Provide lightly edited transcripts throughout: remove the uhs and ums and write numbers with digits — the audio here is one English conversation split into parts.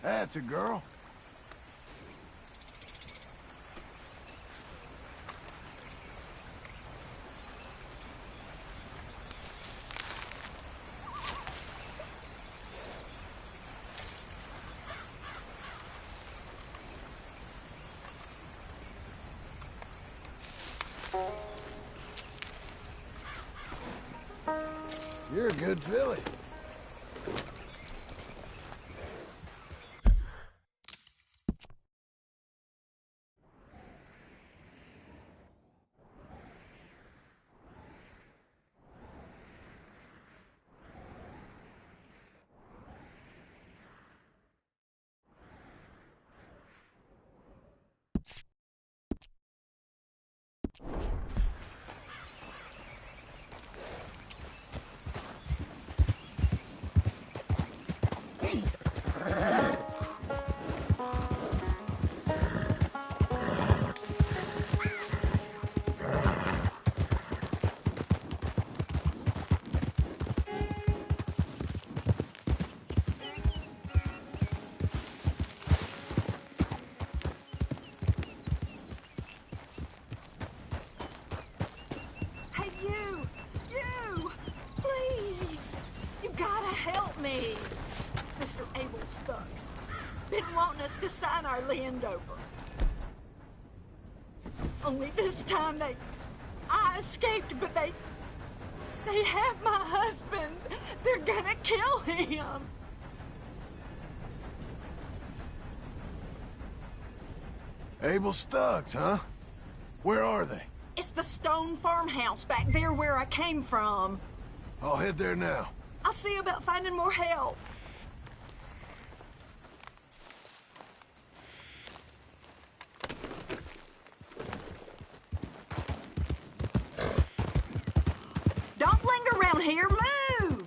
That's a girl. You're a good filly. To sign our land over. Only this time I escaped, but they have my husband. They're gonna kill him. Abel Stuggs, huh? Where are they? It's the stone farmhouse back there where I came from. I'll head there now. I'll see about finding more help. Don't linger around here. Move!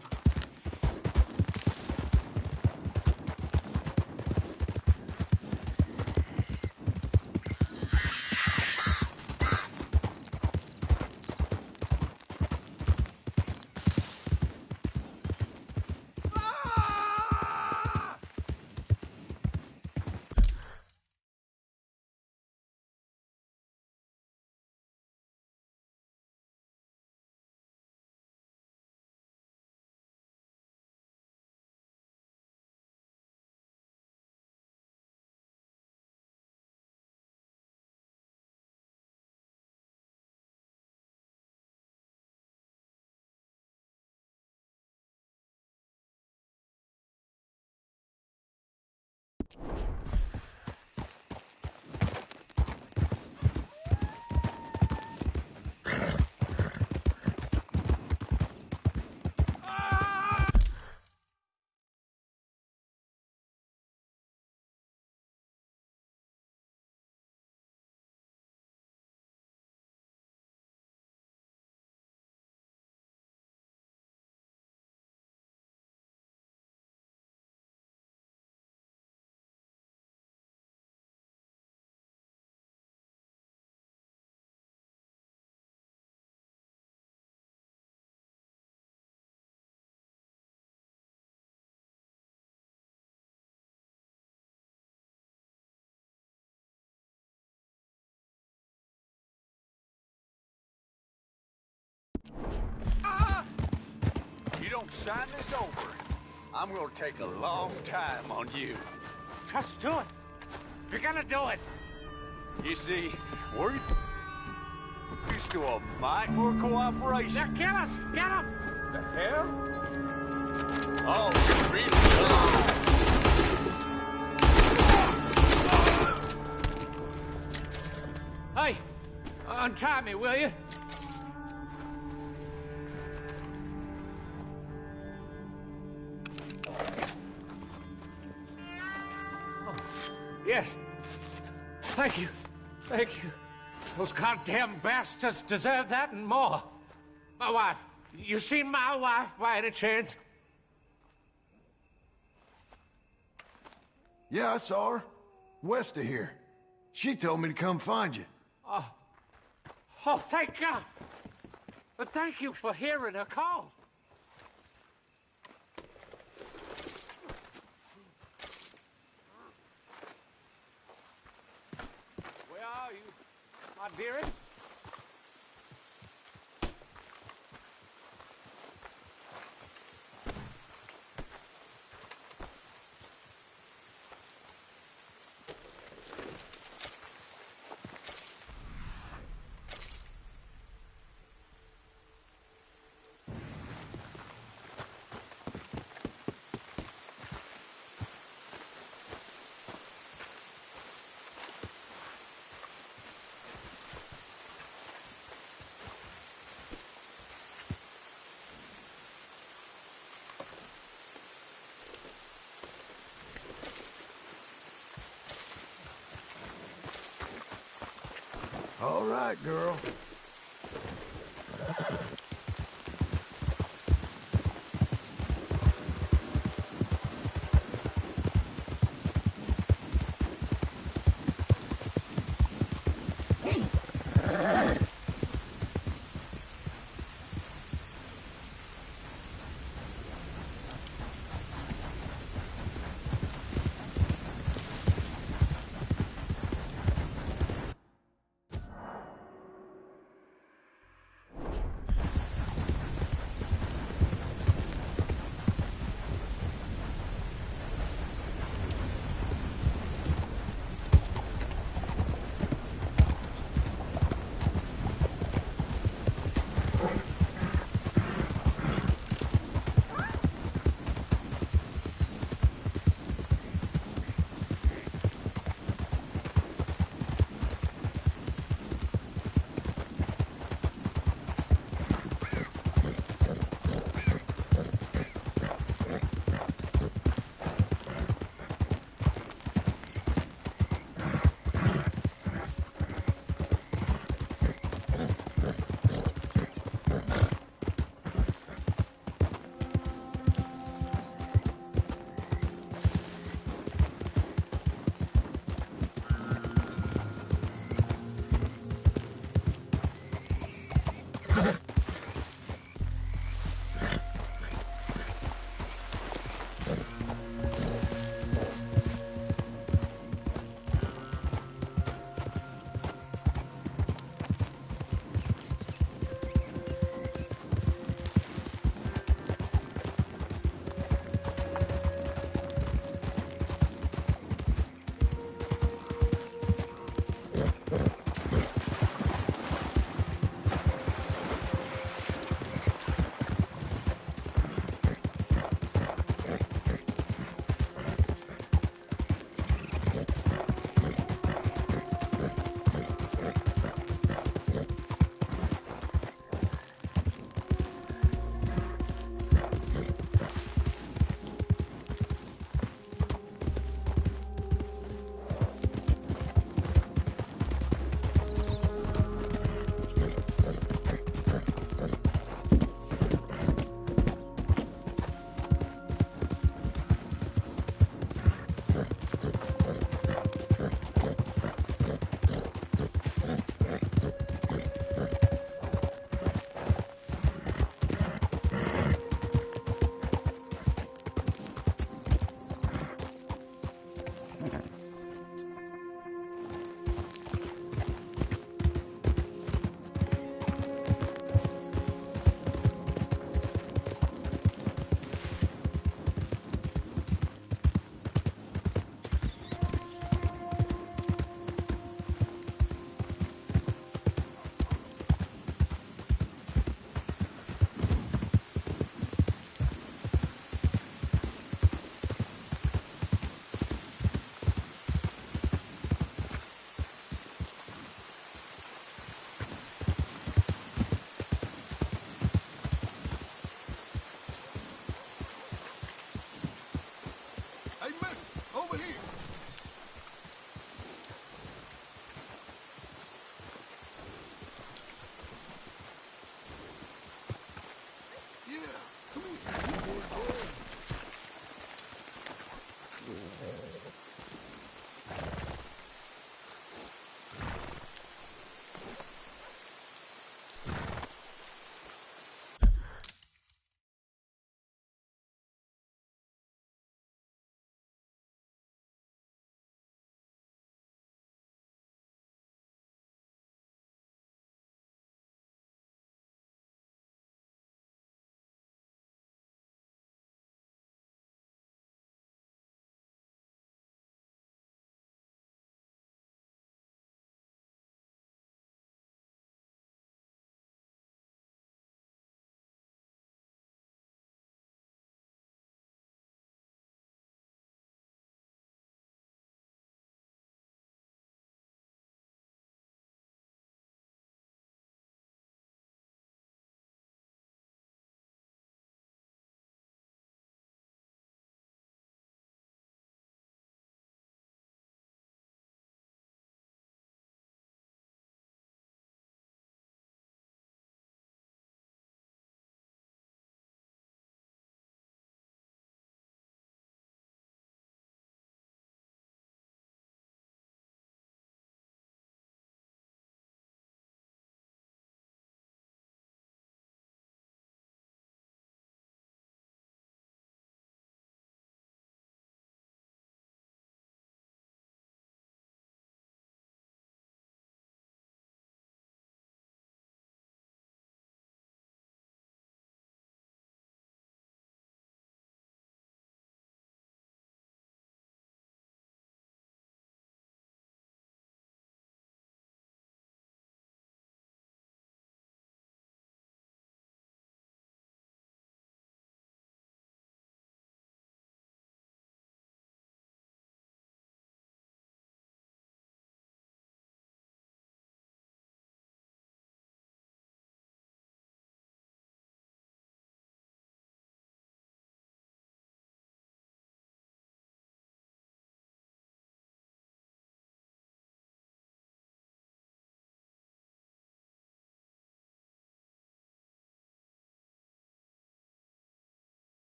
You don't sign this over, I'm gonna take a long time on you. Just do it. You're gonna do it. You see, we're used to a mite more cooperation. They'll kill us. Get them. The hell? Oh, you really Hey, untie me, will you? Yes. Thank you. Thank you. Those goddamn bastards deserve that and more. My wife. You seen my wife by any chance? Yeah, I saw her. West of here. She told me to come find you. Oh, thank God. But thank you for hearing her call. My dearest? All right, girl.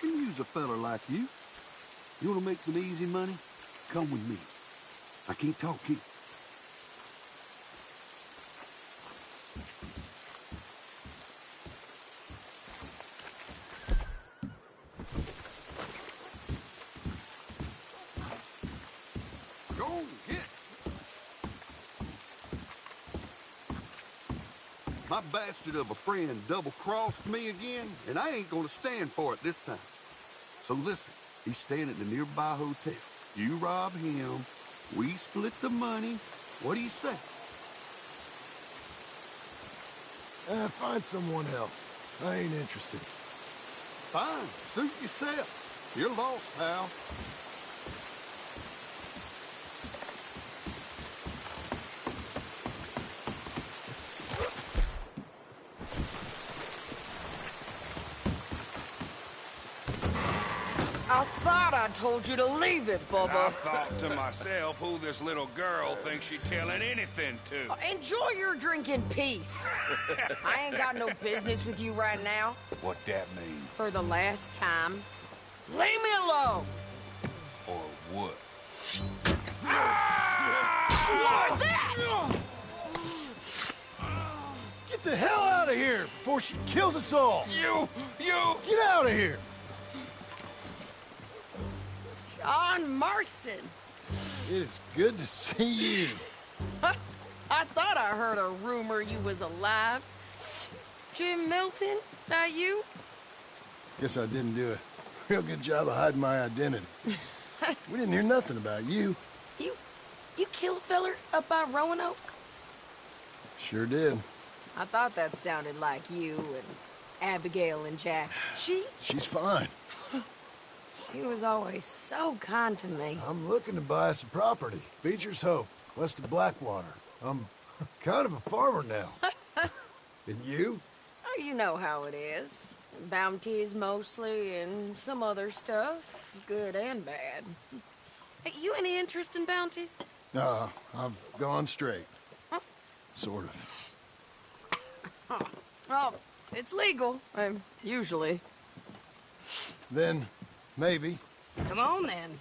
can use a fella like you. You want to make some easy money? Come with me. I can't talk here. Go on, get. My bastard of a friend double-crossed me again, and I ain't gonna stand for it this time. So listen, he's staying at the nearby hotel. You rob him, we split the money. What do you say? Find someone else. I ain't interested. Fine, suit yourself. You're lost, pal. I thought I told you to leave it, I Bubba. thought to myself who this little girl thinks she's telling anything to. Enjoy your drink in peace. I ain't got no business with you right now. What that mean? For the last time, leave me alone. Or what? What's that? Get the hell out of here before she kills us all! You! Get out of here! John Marston. It is good to see you. I thought I heard a rumor you was alive. Jim Milton, that you? Guess I didn't do a real good job of hiding my identity. We didn't hear nothing about you. You killed a feller up by Roanoke? Sure did. I thought that sounded like you and Abigail and Jack. She's fine. She was always so kind to me. I'm looking to buy some property. Beecher's Hope, west of Blackwater. I'm kind of a farmer now. And you? Oh, you know how it is. Bounties mostly, and some other stuff, good and bad. Hey, you any interest in bounties? I've gone straight. Sort of. Oh, it's legal, usually. Then, maybe. Come on, then.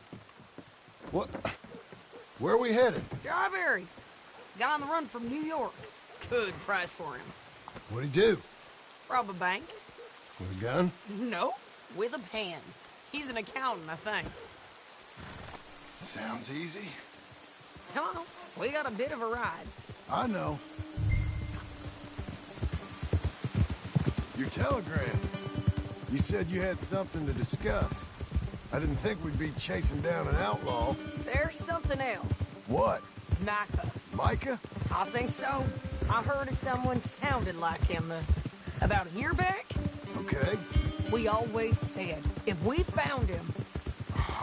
What? Where are we headed? Strawberry. Got on the run from New York. Good price for him. What'd he do? Rob a bank? With a gun? No, with a pen. He's an accountant, I think. Sounds easy. Come on, we got a bit of a ride. I know. Your telegram. You said you had something to discuss. I didn't think we'd be chasing down an outlaw. There's something else. What? Micah. Micah? I think so. I heard of someone sounded like him about a year back. Okay. We always said, if we found him...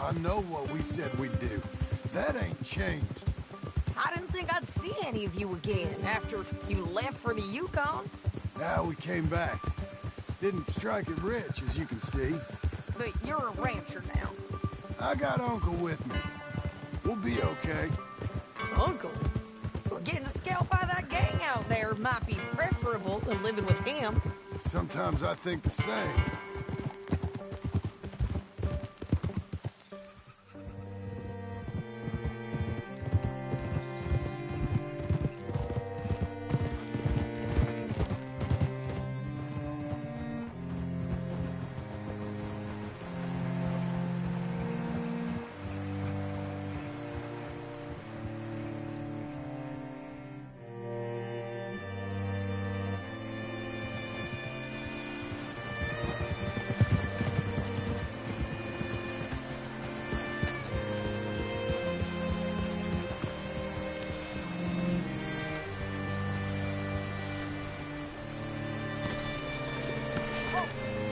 I know what we said we'd do. That ain't changed. I didn't think I'd see any of you again after you left for the Yukon. Now we came back. Didn't strike it rich, as you can see. But you're a rancher now. I got Uncle with me. We'll be okay. Uncle? Well, getting scalped by that gang out there might be preferable than living with him. Sometimes I think the same.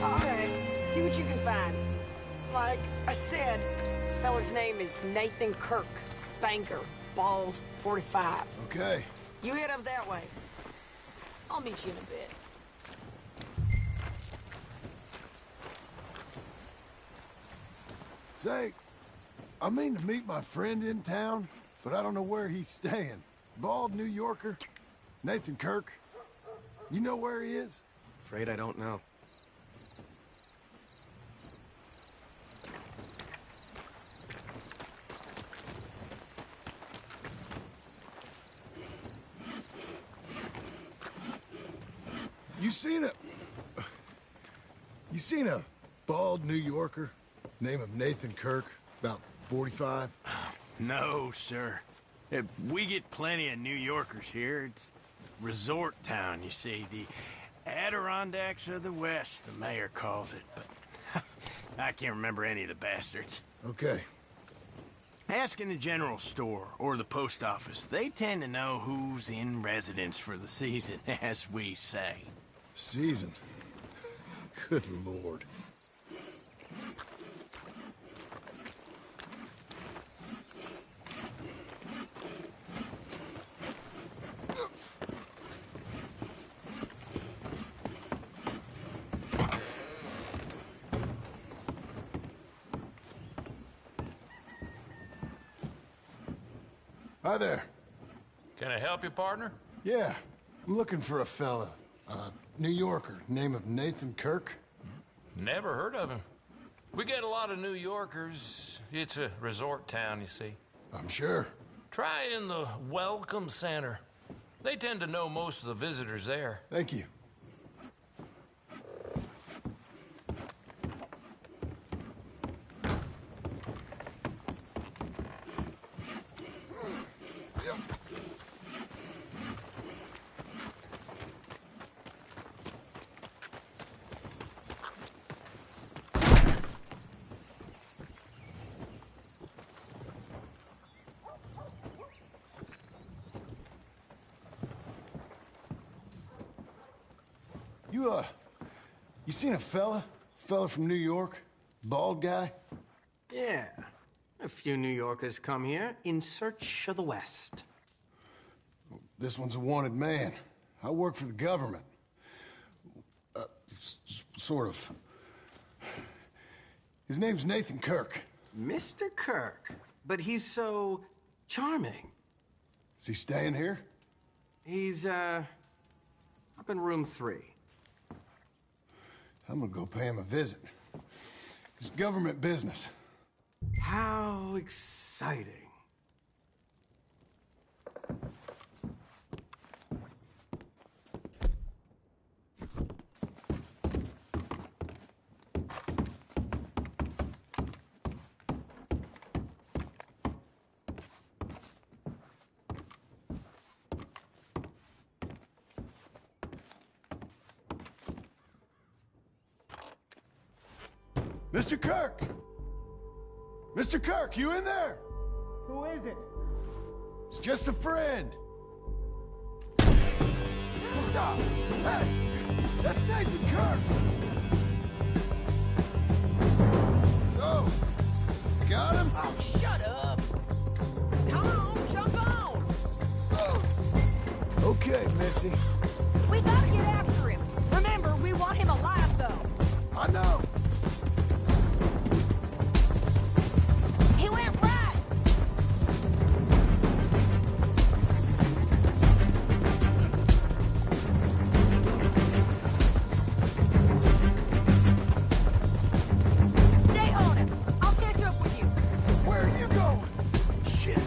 All right, see what you can find. Like I said, feller's name is Nathan Kirk. Banker, bald, 45. Okay. You head up that way. I'll meet you in a bit. Say, I mean to meet my friend in town, but I don't know where he's staying. Bald New Yorker, Nathan Kirk. You know where he is? Afraid I don't know. You seen a bald New Yorker, name of Nathan Kirk, about 45? No, sir. We get plenty of New Yorkers here. It's resort town, you see. The Adirondacks of the West, the mayor calls it, but I can't remember any of the bastards. Okay. Ask in the general store or the post office. They tend to know who's in residence for the season, as we say. Season? Good Lord. Hi there. Can I help you, partner? Yeah, I'm looking for a fella. New Yorker, name of Nathan Kirk. Never heard of him. We get a lot of New Yorkers. It's a resort town, you see. I'm sure. Try in the Welcome Center. They tend to know most of the visitors there. Thank you. You seen a fella? Fella from New York? Bald guy? Yeah. A few New Yorkers come here in search of the West. This one's a wanted man. I work for the government. Sort of. His name's Nathan Kirk. Mr. Kirk? But he's so charming. Is he staying here? He's, up in room 3. I'm gonna go pay him a visit. It's government business. How exciting. Mr. Kirk! Mr. Kirk, you in there? Who is it? It's just a friend. Stop! Hey! That's Nathan Kirk! Oh! Got him? Oh, shut up! Come on, jump on! Okay, Missy. We gotta get after him. Remember, we want him alive, though. I know. He went right. Stay on him. I'll catch up with you. Where are you going? Shit.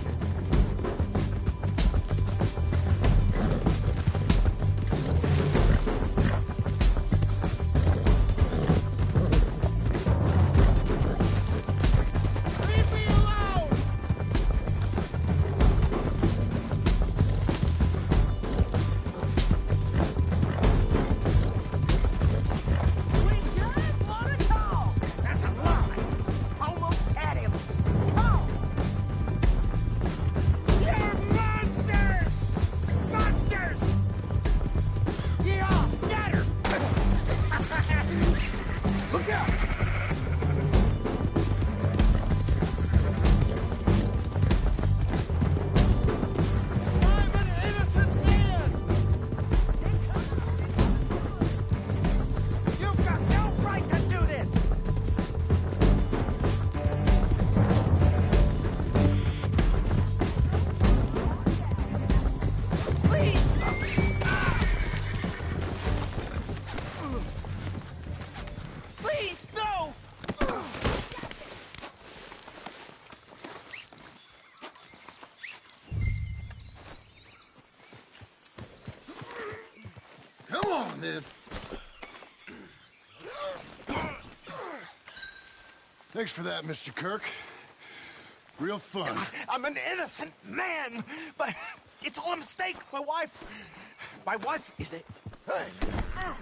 Leave me alone! We just want to talk. That's a lie. Almost had him. Talk. You're monsters! Monsters! Yeah, scatter! Look out! I'm an innocent man! You've got no right to do this! Please! Please, Ned. Thanks for that, Mr. Kirk. Real fun. I'm an innocent man, but it's all a mistake. My wife is it. Hey,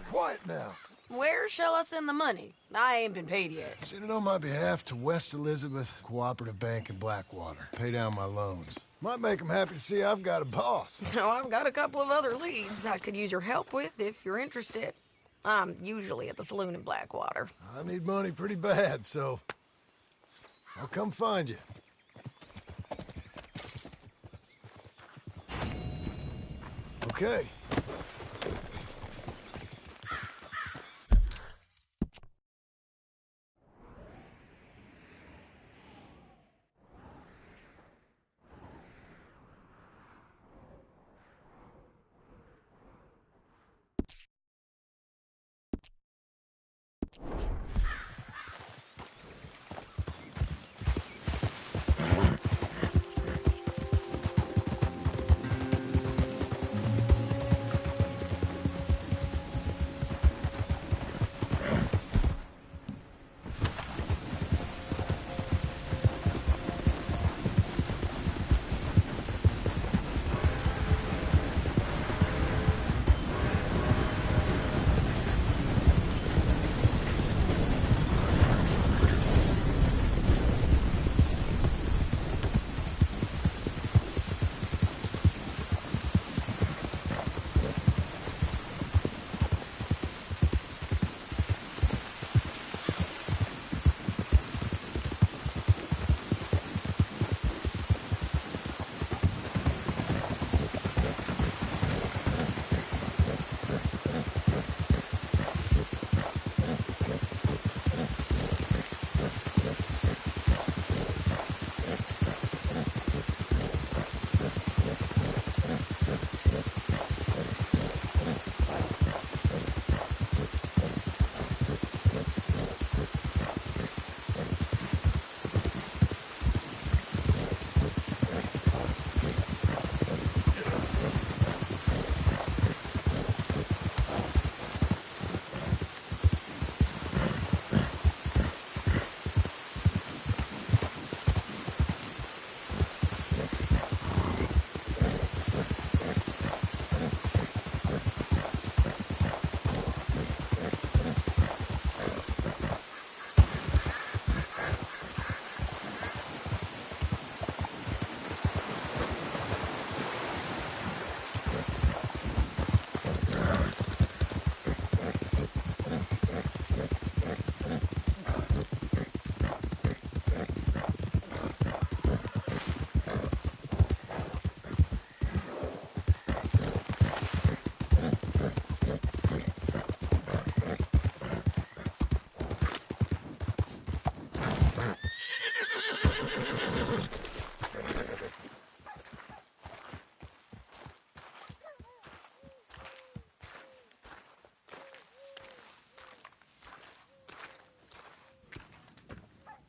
quiet now. Where shall I send the money? I ain't been paid yet. Send it on my behalf to West Elizabeth Cooperative Bank in Blackwater. Pay down my loans. Might make them happy to see I've got a boss. So I've got a couple of other leads I could use your help with if you're interested. I'm usually at the saloon in Blackwater. I need money pretty bad, so I'll come find you. Okay.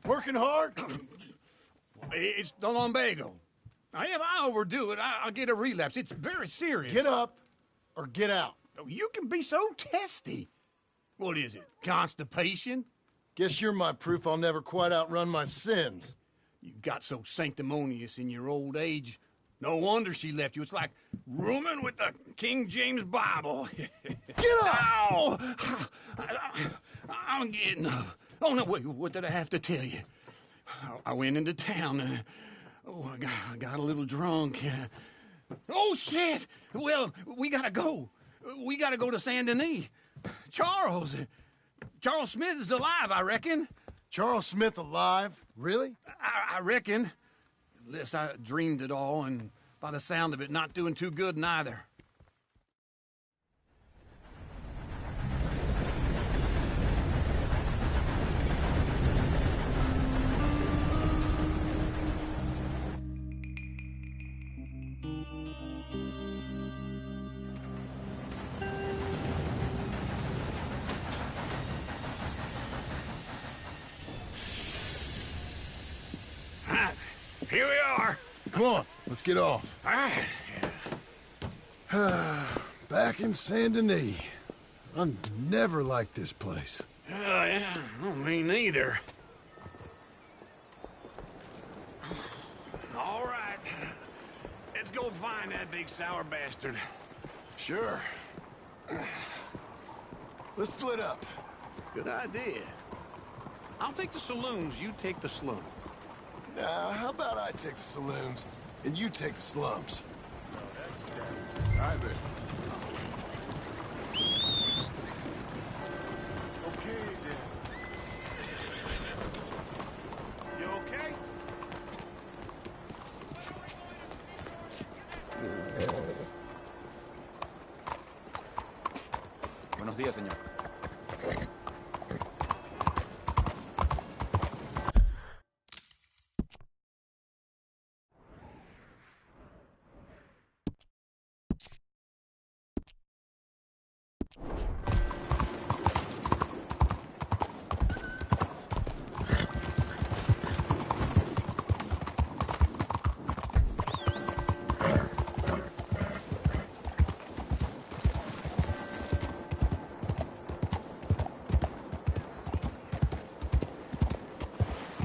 Working hard? It's the lumbago. If I overdo it, I'll get a relapse. It's very serious. Get up or get out. You can be so testy. What is it, constipation? Guess you're my proof I'll never quite outrun my sins. You got so sanctimonious in your old age. No wonder she left you. It's like rooming with the King James Bible. Get up! Ow! I'm getting up. Oh, no, wait, what did I have to tell you? I went into town. I got a little drunk. Oh, shit! Well, we gotta go. We gotta go to Saint Denis. Charles Smith is alive, I reckon. Charles Smith alive? Really? I reckon. Unless I dreamed it all, and by the sound of it, not doing too good neither. Here we are. Come on, let's get off. All right. Back in Saint Denis. I never liked this place. Oh, yeah. Oh, me neither. All right. Let's go find that big sour bastard. Sure. Let's split up. Good idea. I'll take the saloons, you take the slum. Now, how about I take the saloons, and you take the slums? All right, then. Okay, then. You okay? Buenos días, señor.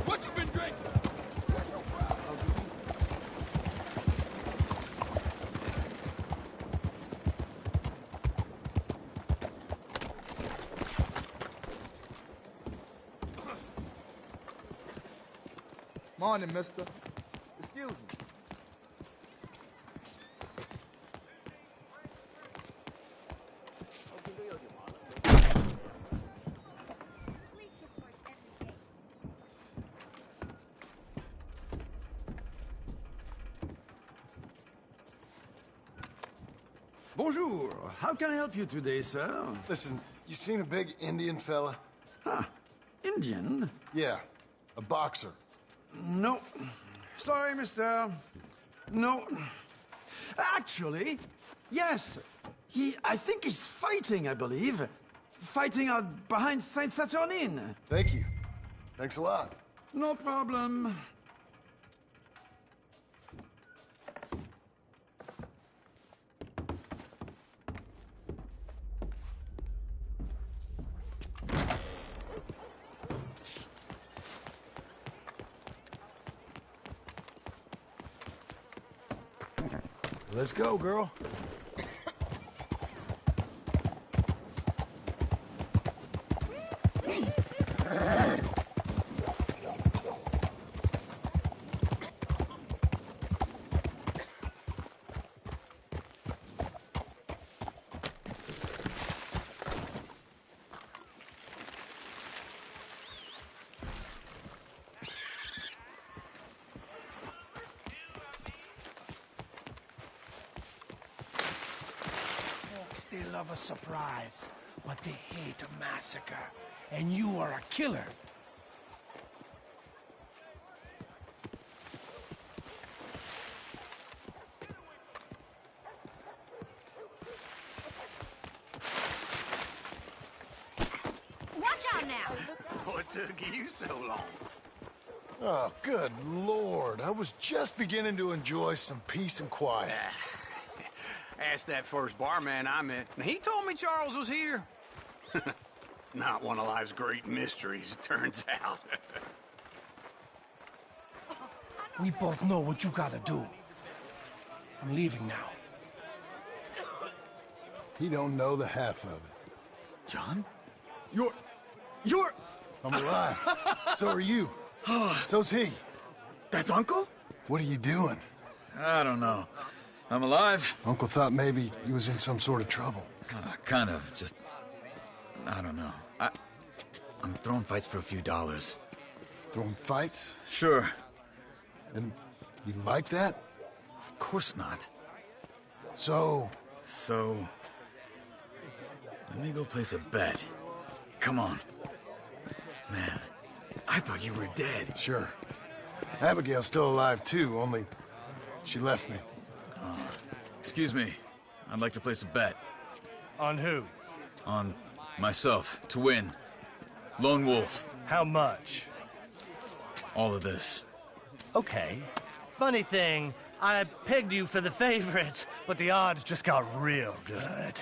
What you been drinking? Morning, mister. Excuse me. Bonjour. How can I help you today, sir? Listen, you seen a big Indian fella? Huh. Indian? Yeah, a boxer. No. Sorry, mister. No. Actually, yes. I think he's fighting, I believe. Fighting out behind Saint Saturnin. Thank you. Thanks a lot. No problem. Let's go, girl. They love a surprise, but they hate a massacre. And you are a killer. Watch out now! What took you so long? Oh, good Lord. I was just beginning to enjoy some peace and quiet. Asked that first barman I met, and he told me Charles was here. Not one of life's great mysteries, it turns out. We both know what you gotta do. I'm leaving now. He don't know the half of it. John? You're... I'm alive. So are you. So's he. That's Uncle? What are you doing? I don't know. I'm alive. Uncle thought maybe he was in some sort of trouble. Kind of. Just... I don't know. I'm throwing fights for a few dollars. Throwing fights? Sure. And you like that? Of course not. So, let me go place a bet. Come on. Man, I thought you were dead. Sure. Abigail's still alive, too, only she left me. Excuse me. I'd like to place a bet. On who? On myself, to win. Lone Wolf. How much? All of this. Okay. Funny thing, I pegged you for the favorite, but the odds just got real good.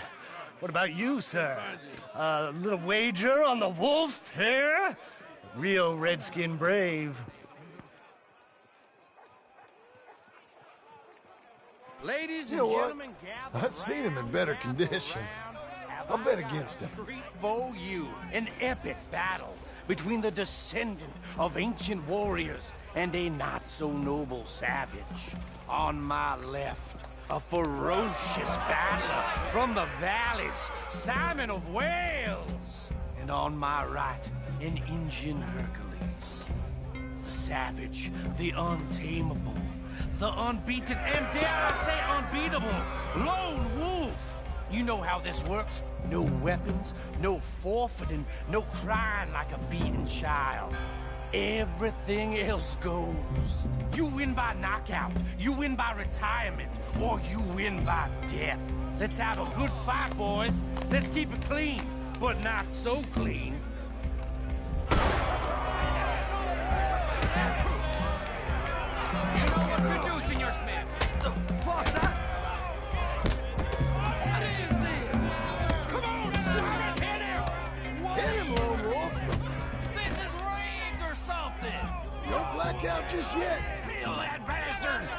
What about you, sir? A little wager on the wolf here? Real redskin brave. Ladies You know what? I've seen him in better condition. I'll bet against him. For you, an epic battle between the descendant of ancient warriors and a not-so-noble savage. On my left, a ferocious battler from the valleys, Simon of Wales. And on my right, an Indian Hercules. The savage, the untamable, the unbeaten, and dare I say unbeatable, lone wolf. You know how this works. No weapons, no forfeiting, no crying like a beaten child. Everything else goes. You win by knockout, you win by retirement, or you win by death. Let's have a good fight, boys. Let's keep it clean, but not so clean. Introducing your Smith. What's that? What is this? Come on, Simon, hit him! What? Hit him, Lone Wolf. This is rigged or something! Don't black out just yet. Feel that bastard!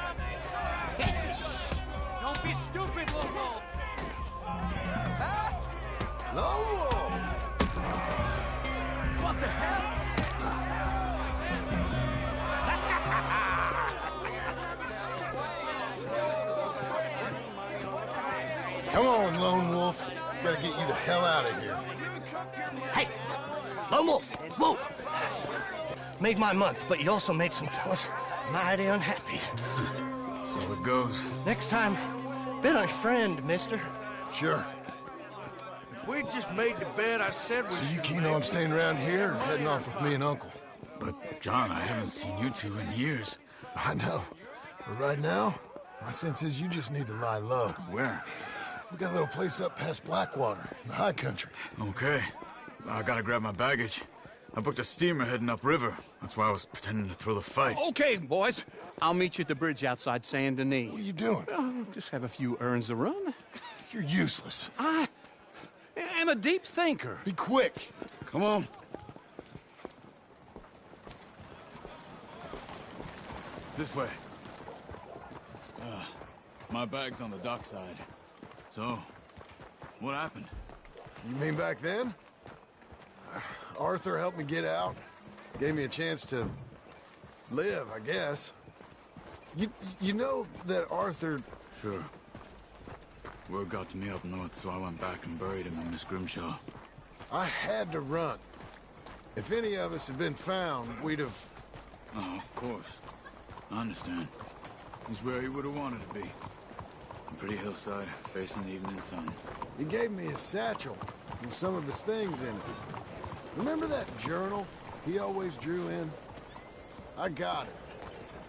Don't be stupid, Lone Wolf! Lone Wolf. What the hell? Come on, Lone Wolf. Gotta get you the hell out of here. Hey, Lone Wolf, whoa! Made my month, but you also made some fellas mighty unhappy. So it goes. Next time, been a friend, mister. Sure. If we just made the bed I said we So you should keen make. on staying around here or heading off with me and Uncle? But, John, I haven't seen you two in years. I know. But right now, my sense is you just need to lie low. Where? We got a little place up past Blackwater, in the high country. Okay. I gotta grab my baggage. I booked a steamer heading upriver. That's why I was pretending to throw the fight. Okay, boys. I'll meet you at the bridge outside Saint Denis. What are you doing? Just have a few errands to run. You're useless. I am a deep thinker. Be quick. Come on. This way. My bag's on the dockside. So, what happened? You mean back then? Arthur helped me get out. Gave me a chance to live, I guess. You know that Arthur... Sure. Word got to me up north, so I went back and buried him in Miss Grimshaw. I had to run. If any of us had been found, we'd have... Oh, of course. I understand. He's where he would have wanted to be. A pretty hillside, facing the evening sun. He gave me his satchel with some of his things in it. Remember that journal he always drew in? I got it.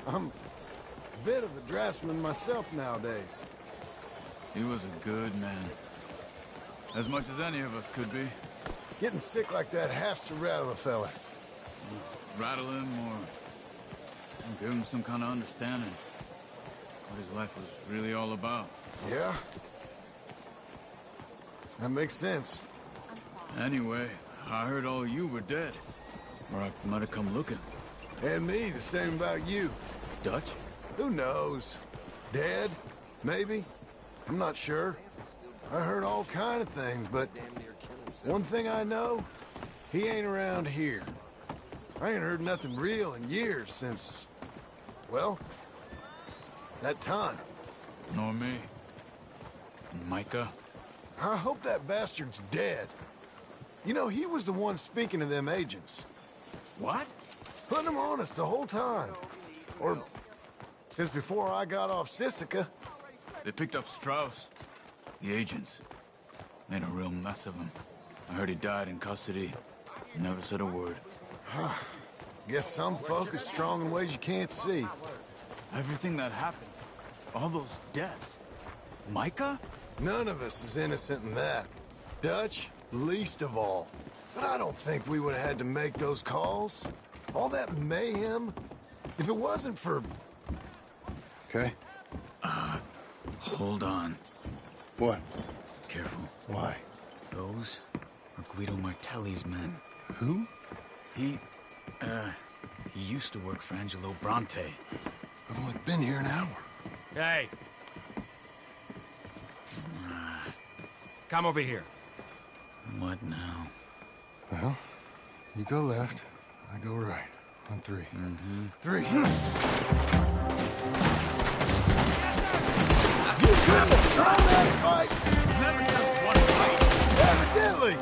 I'm a bit of a draftsman myself nowadays. He was a good man. As much as any of us could be. Getting sick like that has to rattle a fella. Rattle him or give him some kind of understanding. What his life was really all about. Yeah? That makes sense. Anyway, I heard all you were dead. Or I might have come looking. And me, the same about you. Dutch? Who knows? Dead? Maybe? I'm not sure. I heard all kind of things, but one thing I know, he ain't around here. I ain't heard nothing real in years since, well, that time. Nor me. Micah? I hope that bastard's dead. You know, he was the one speaking to them agents. What? Putting them on us the whole time. Or since before I got off Sisika. They picked up Strauss. The agents. Made a real mess of him. I heard he died in custody. Never said a word. Guess some folk is strong in ways you can't see. Everything that happened. All those deaths. Micah? None of us is innocent in that. Dutch, least of all. But I don't think we would have had to make those calls. All that mayhem. If it wasn't for... Hold on. What? Careful. Why? Those are Guido Martelli's men. Who? He used to work for Angelo Bronte. I've only been here an hour. Hey. Come over here. What now? Well, you go left, I go right. On three. Mm-hmm. Three. You couldn't throw that fight! It's never just one fight. Evidently!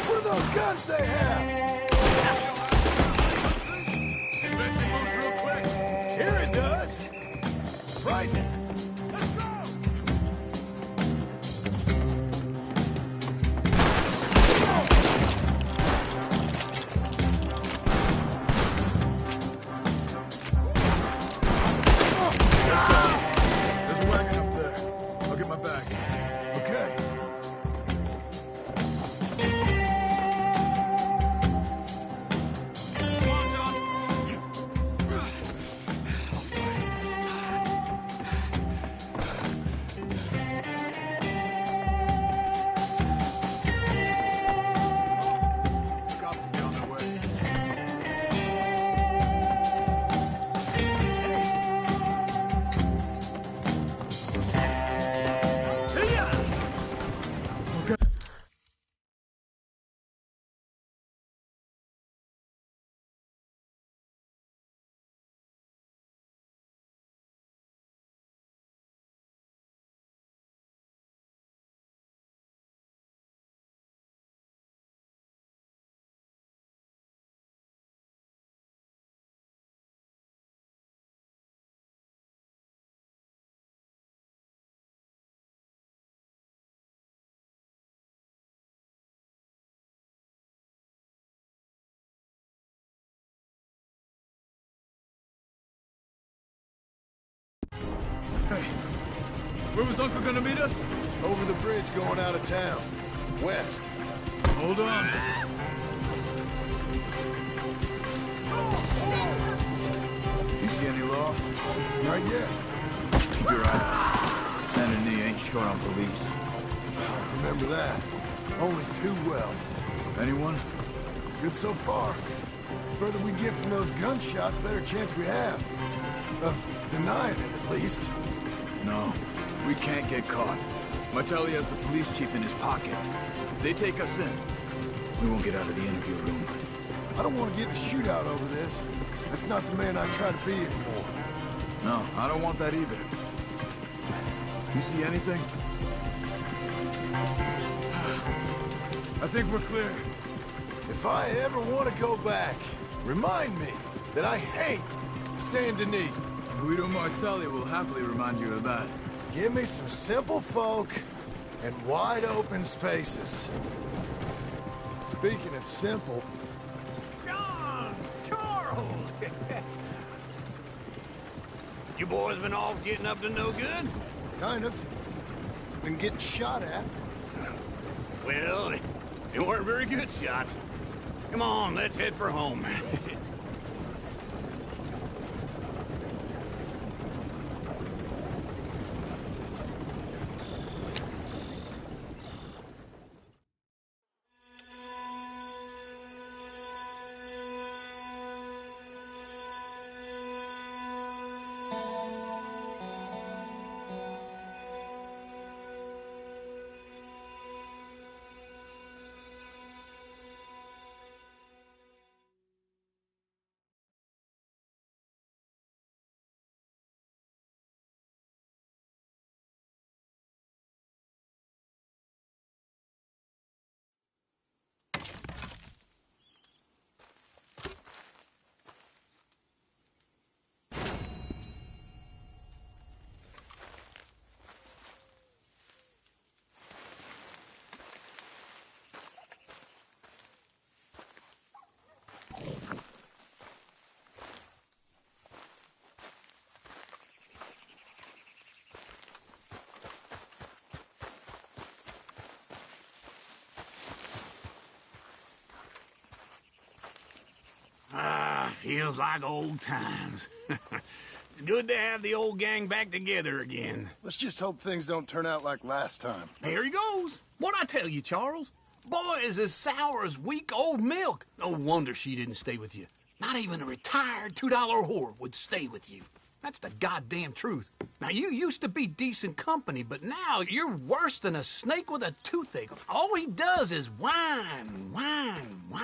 What are those guns they have? Bet you move real quick. Here it does! Frightening. There's a wagon up there. I'll get my bag. Okay. Cops will be on their way. Hey, where was Uncle gonna meet us? Over the bridge going out of town. West. Hold on. You see any law? Not yet. Keep your eye out. Saint Denis ain't short on police. Remember that. Only too well. Anyone? Good so far. Further we get from those gunshots, better chance we have. Of denying it, at least. No, we can't get caught. Martelli has the police chief in his pocket. If they take us in, we won't get out of the interview room. I don't want to get in a shootout over this. That's not the man I try to be anymore. No, I don't want that either. You see anything? I think we're clear. If I ever want to go back, remind me that I hate Saint Denis. Guido Martelli will happily remind you of that. Give me some simple folk and wide open spaces. Speaking of simple... John! Charles! You boys been off getting up to no good? Kind of. Been getting shot at. Well, they weren't very good shots. Come on, let's head for home. Feels like old times. It's good to have the old gang back together again. Let's just hope things don't turn out like last time. There he goes. What'd I tell you, Charles? Boy is as sour as weak old milk. No wonder she didn't stay with you. Not even a retired $2 whore would stay with you. That's the goddamn truth. Now, you used to be decent company, but now you're worse than a snake with a toothache. All he does is whine.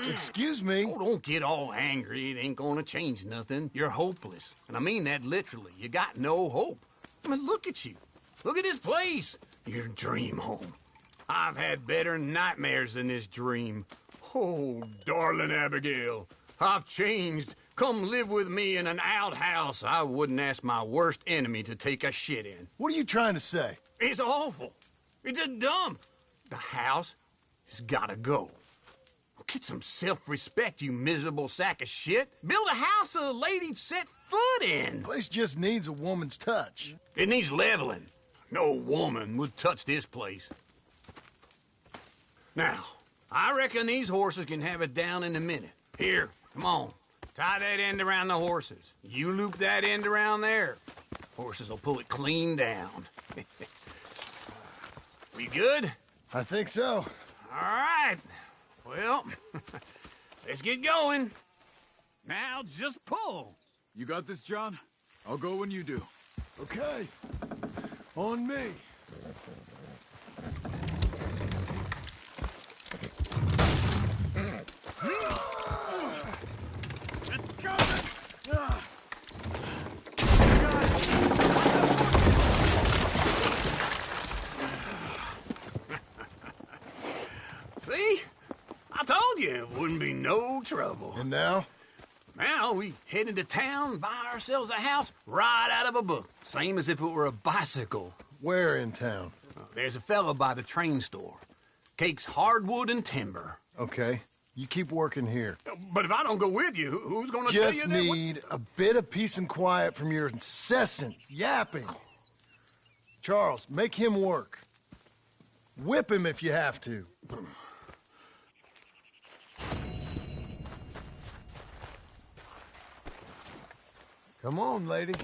Excuse me? Oh, don't get all angry. It ain't gonna change nothing. You're hopeless. And I mean that literally. You got no hope. I mean, look at you. Look at this place. Your dream home. I've had better nightmares than this dream. Oh, darling Abigail, I've changed. Come live with me in an outhouse I wouldn't ask my worst enemy to take a shit in. What are you trying to say? It's awful. It's a dump. The house has gotta go. Get some self-respect, you miserable sack of shit. Build a house a lady'd set foot in. The place just needs a woman's touch. It needs leveling. No woman would touch this place. Now, I reckon these horses can have it down in a minute. Here, come on. Tie that end around the horses. You loop that end around there. Horses will pull it clean down. We good? I think so. All right. Well, let's get going. Now, just pull. You got this, John? I'll go when you do. Okay. On me. See? I told you it wouldn't be no trouble. And now? Now we head into town, buy ourselves a house right out of a book. Same as if it were a bicycle. Where in town? There's a fella by the train store. Cakes hardwood and timber. Okay. You keep working here. But if I don't go with you, who's gonna tell you Just that? need a bit of peace and quiet from your incessant yapping. Charles, make him work. Whip him if you have to. Come on, lady.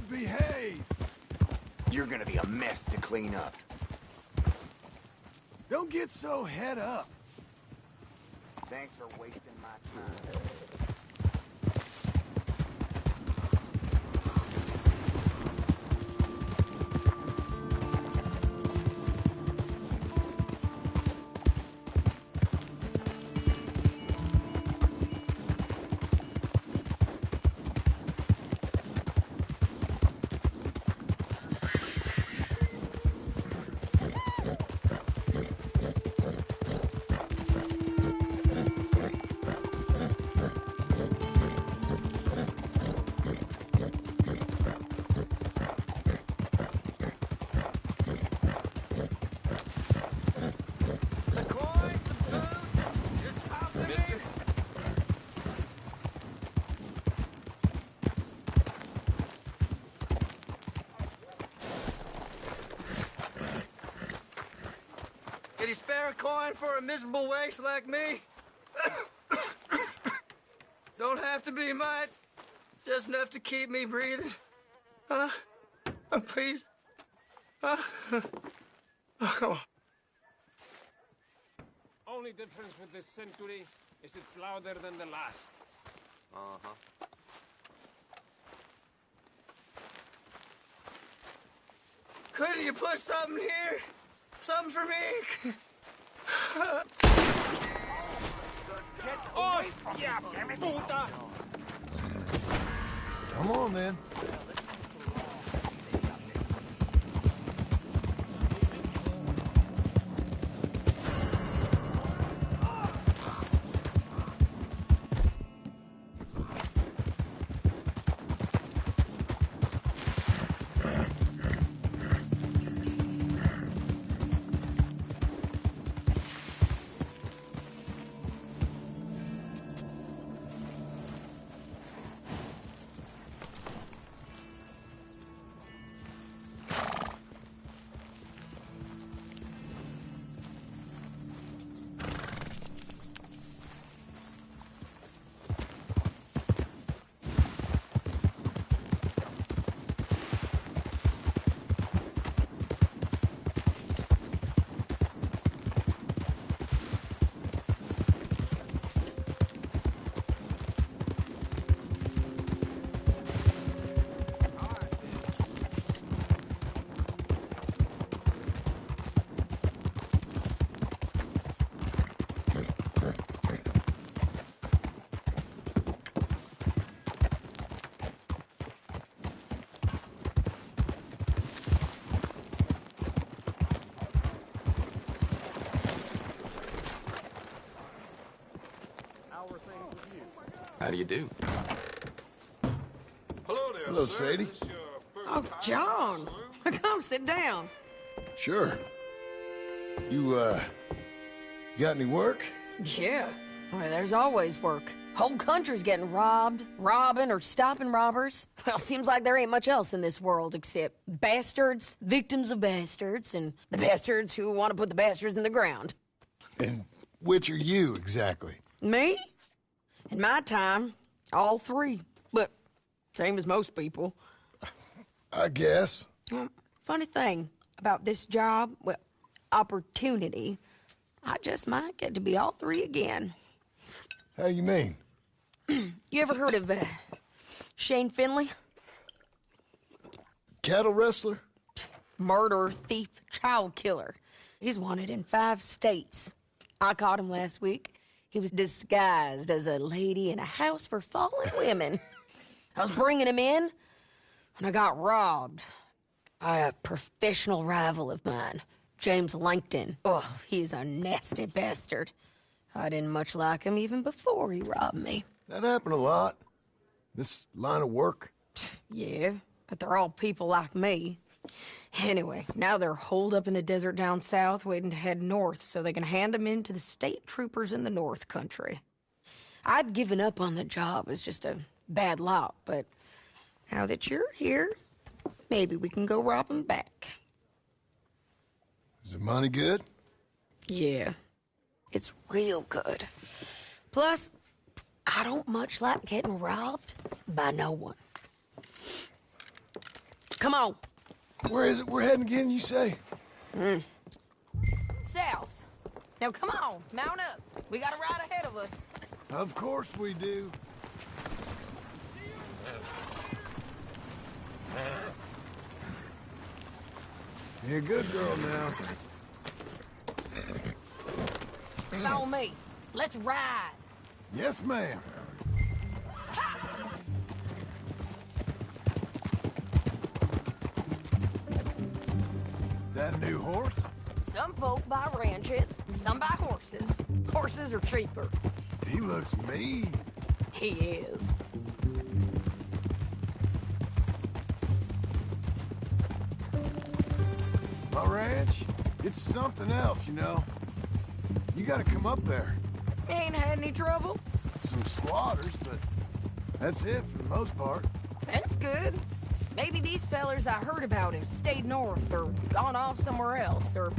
Behave! You're gonna be a mess to clean up. Don't get so head up. Thanks for wasting my time. Did he spare a coin for a miserable waste like me? Don't have to be much. Just enough to keep me breathing. Please. Come on. Only difference with this century is it's louder than the last. Uh-huh. Couldn't you put something here? Something for me? Oh, yeah, damn it. Puta. Come on, then. How do you do? Hello there, Hello, sir. Sadie. Is this your first Oh, time John. to the saloon? Come sit down. Sure. You got any work? Yeah. Well, there's always work. Whole country's getting robbed, robbing, or stopping robbers. Well, seems like there ain't much else in this world except bastards, victims of bastards, and the bastards who want to put the bastards in the ground. And which are you, exactly? Me? In my time, all three. But same as most people. I guess. Funny thing about this job, well, opportunity, I just might get to be all three again. How you mean? You ever heard of Shane Finley? Cattle wrestler? Murderer, thief, child killer. He's wanted in 5 states. I caught him last week. He was disguised as a lady in a house for fallen women. I was bringing him in, and I got robbed by a professional rival of mine, James Langton. Oh, he's a nasty bastard. I didn't much like him even before he robbed me. That happened a lot. This line of work. Yeah, but they're all people like me. Anyway, now they're holed up in the desert down south, waiting to head north so they can hand them in to the state troopers in the north country. I'd given up on the job as just a bad lot, but now that you're here, maybe we can go rob them back. Is the money good? Yeah, it's real good. Plus, I don't much like getting robbed by no one. Come on. Where is it we're heading again, you say? South. Now come on, mount up. We got a ride ahead of us. Of course we do. You're a good girl now. Follow me. Let's ride. Yes, ma'am. That new horse? Some folk buy ranches, some buy horses. Horses are cheaper. He looks mean. He is. My ranch, it's something else, you know. You gotta come up there. Ain't had any trouble? Some squatters, but that's it for the most part. That's good. Maybe these fellers I heard about have stayed north or gone off somewhere else, or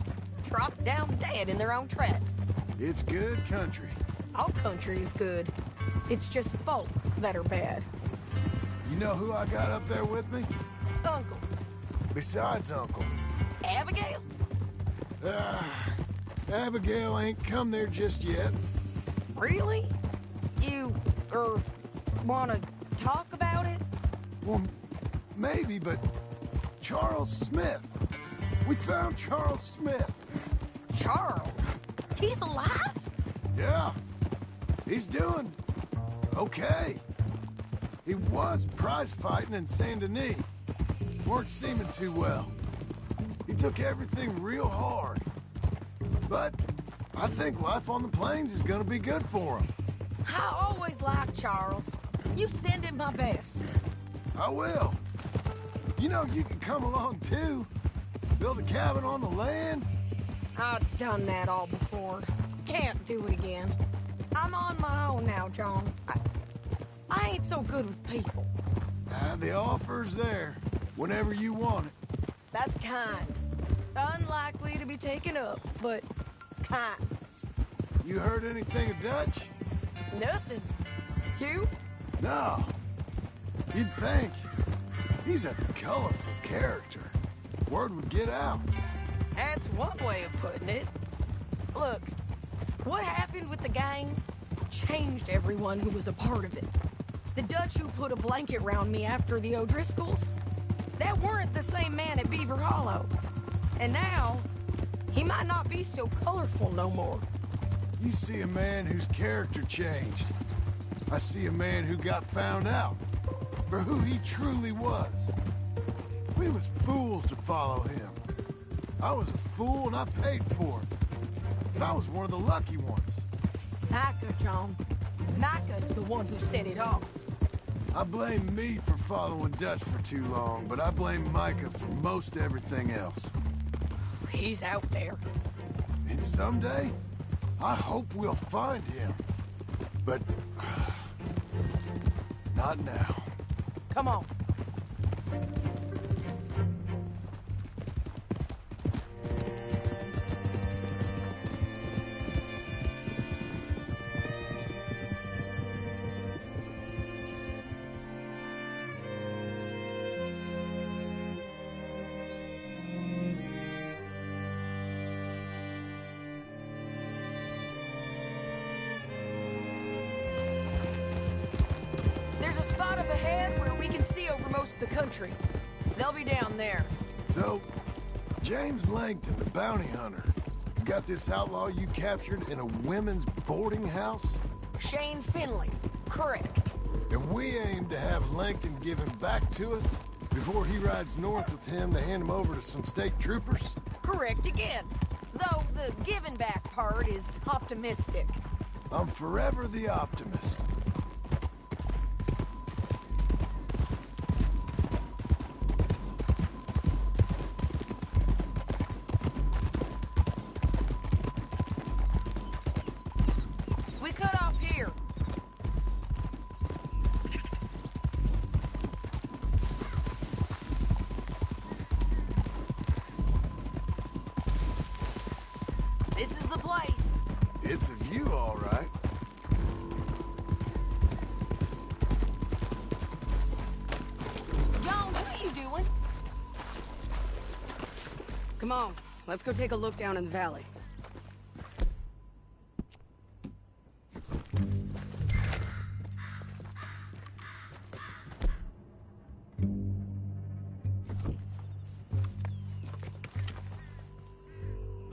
dropped down dead in their own tracks. It's good country. All country is good. It's just folk that are bad. You know who I got up there with me? Uncle. Besides Uncle. Abigail? Abigail ain't come there just yet. Really? You, wanna talk about it? Well, maybe, but Charles Smith. We found Charles Smith. Charles? He's alive? Yeah. He's doing okay. He was prize fighting in Saint Denis. Weren't seeming too well. He took everything real hard. But I think life on the plains is gonna be good for him. I always liked Charles. You send him my best. I will. You know, you can come along too. Build a cabin on the land. I've done that all before. Can't do it again. I'm on my own now, John. I ain't so good with people. The offer's there, whenever you want it. That's kind. Unlikely to be taken up, but kind. You heard anything of Dutch? Nothing. You? No. You'd think. He's a colorful character. Word would get out. That's one way of putting it. Look, what happened with the gang changed everyone who was a part of it. The Dutch who put a blanket round me after the O'Driscolls, that weren't the same man at Beaver Hollow. And now, he might not be so colorful no more. You see a man whose character changed. I see a man who got found out for who he truly was. We was fools to follow him. I was a fool and I paid for it. But I was one of the lucky ones. Micah, John. Micah's the one who set it off. I blame me for following Dutch for too long, but I blame Micah for most everything else. He's out there. And someday, I hope we'll find him. But not now. Come on. Spot up ahead where we can see over most of the country. They'll be down there. So, James Langton, the bounty hunter, has got this outlaw you captured in a women's boarding house? Shane Finley. Correct. And we aim to have Langton give him back to us before he rides north with him to hand him over to some state troopers? Correct again. Though the giving back part is optimistic. I'm forever the optimist. This is the place. It's a view, all right. John, what are you doing? Come on, let's go take a look down in the valley.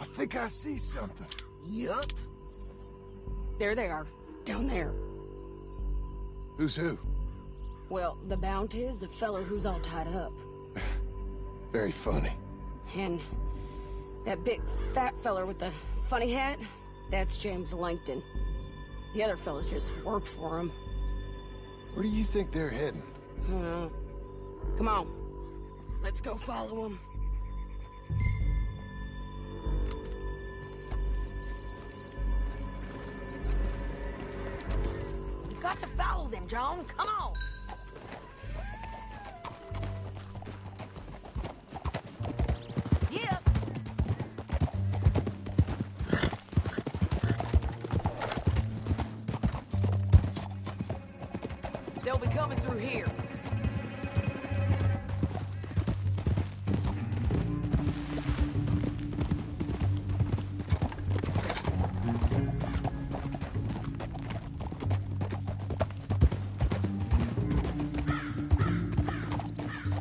I think I see something. Yup. There they are, down there. Who's who? Well, the Bounty is the feller who's all tied up. Very funny. And that big fat feller with the funny hat, that's James Langton. The other fellas just work for him. Where do you think they're heading? Come on. Let's go follow them. You've got to follow them, John. Come on. Yep. through here.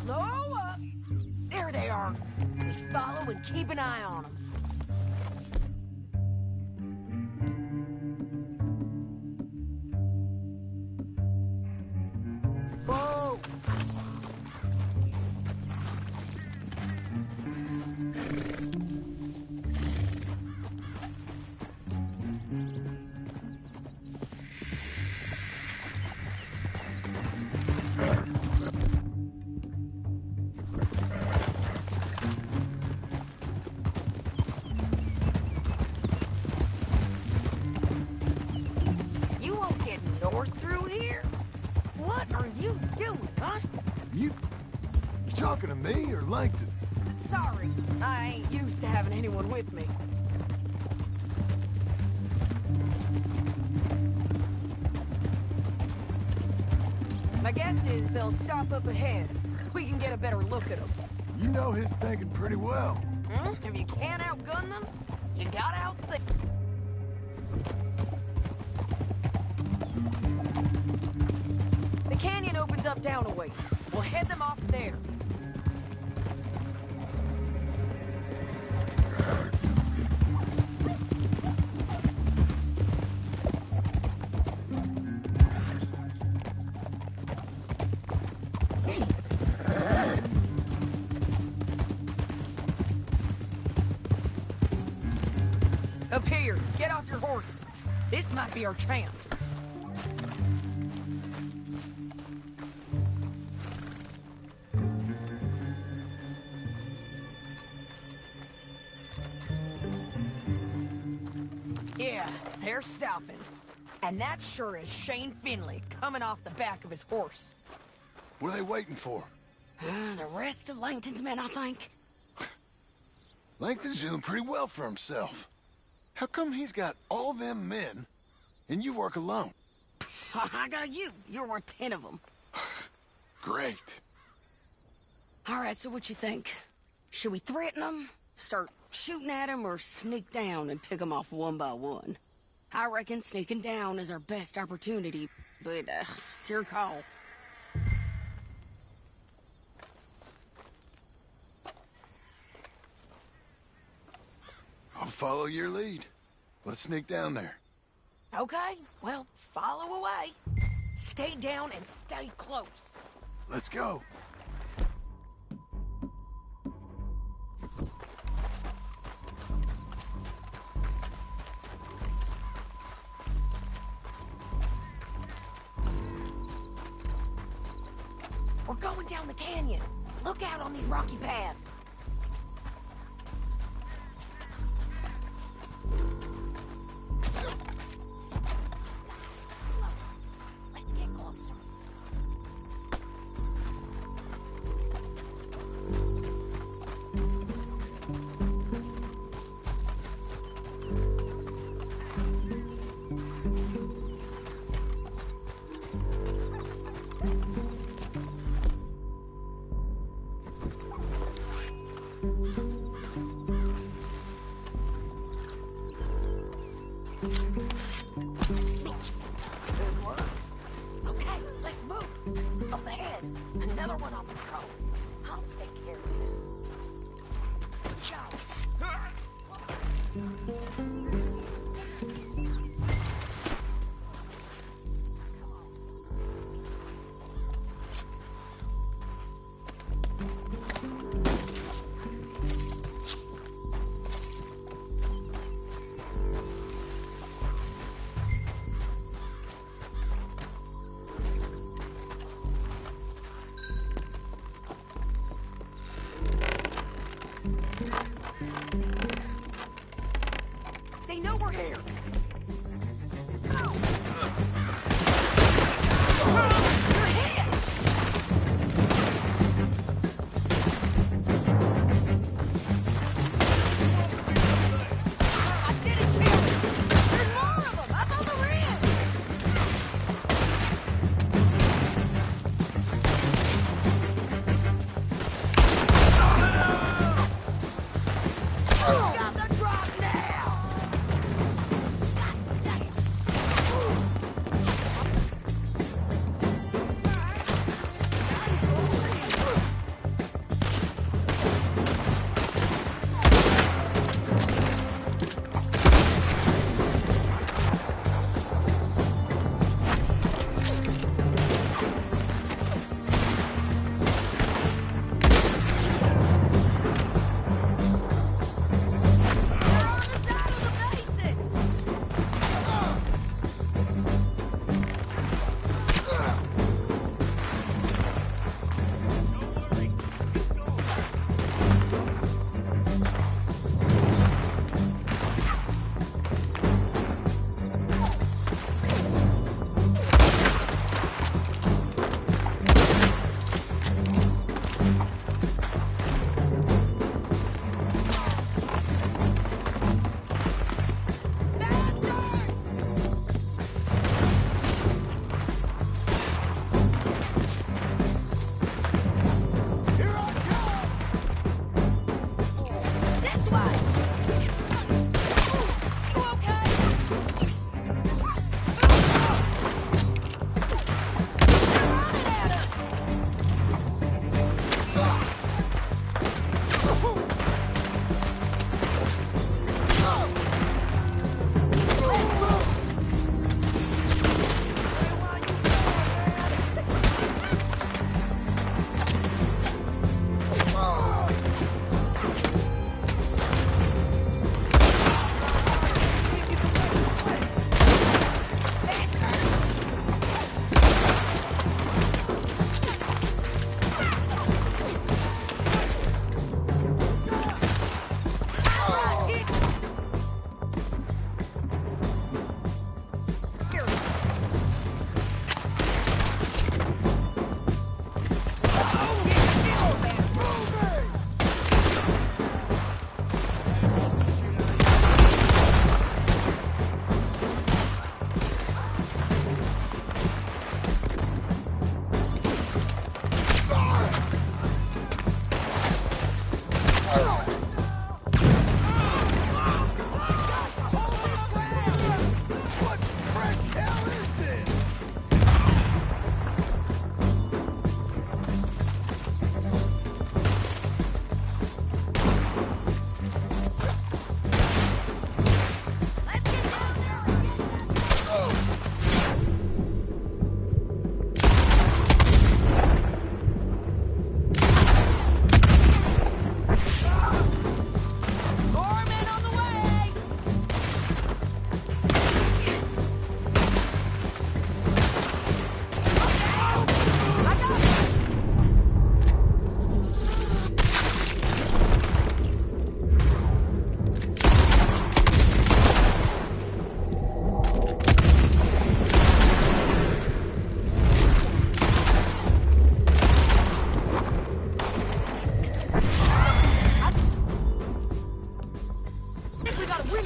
Slow up. There they are. We follow and keep an eye on them. Whoa! You won't get north through here? What are you doing, huh? You talking to me or Langton? Sorry, I ain't used to having anyone with me. My guess is they'll stop up ahead. We can get a better look at them. You know his thinking pretty well. If you can't outgun them, you gotta outthink. The canyon opens up down a ways. We'll head them off there. Up here, get off your horse. This might be our chance. Yeah, they're stopping. And that sure is Shane Finley coming off the back of his horse. What are they waiting for? The rest of Langton's men, I think. Langton's doing pretty well for himself. How come he's got all them men, and you work alone? I got you. You're worth 10 of them. Great. All right, so what you think? Should we threaten them, start shooting at them, or sneak down and pick them off one by one? I reckon sneaking down is our best opportunity, but it's your call. I'll follow your lead. Let's sneak down there. Okay, well, follow away. Stay down and stay close. Let's go. We're going down the canyon. Look out on these rocky paths. Let's get closer. Good work. Okay, let's move. Up ahead, another one on patrol. I'll take care of They know we're here. Go! You're hit! I didn't kill him! There's more of them! Up on the ridge!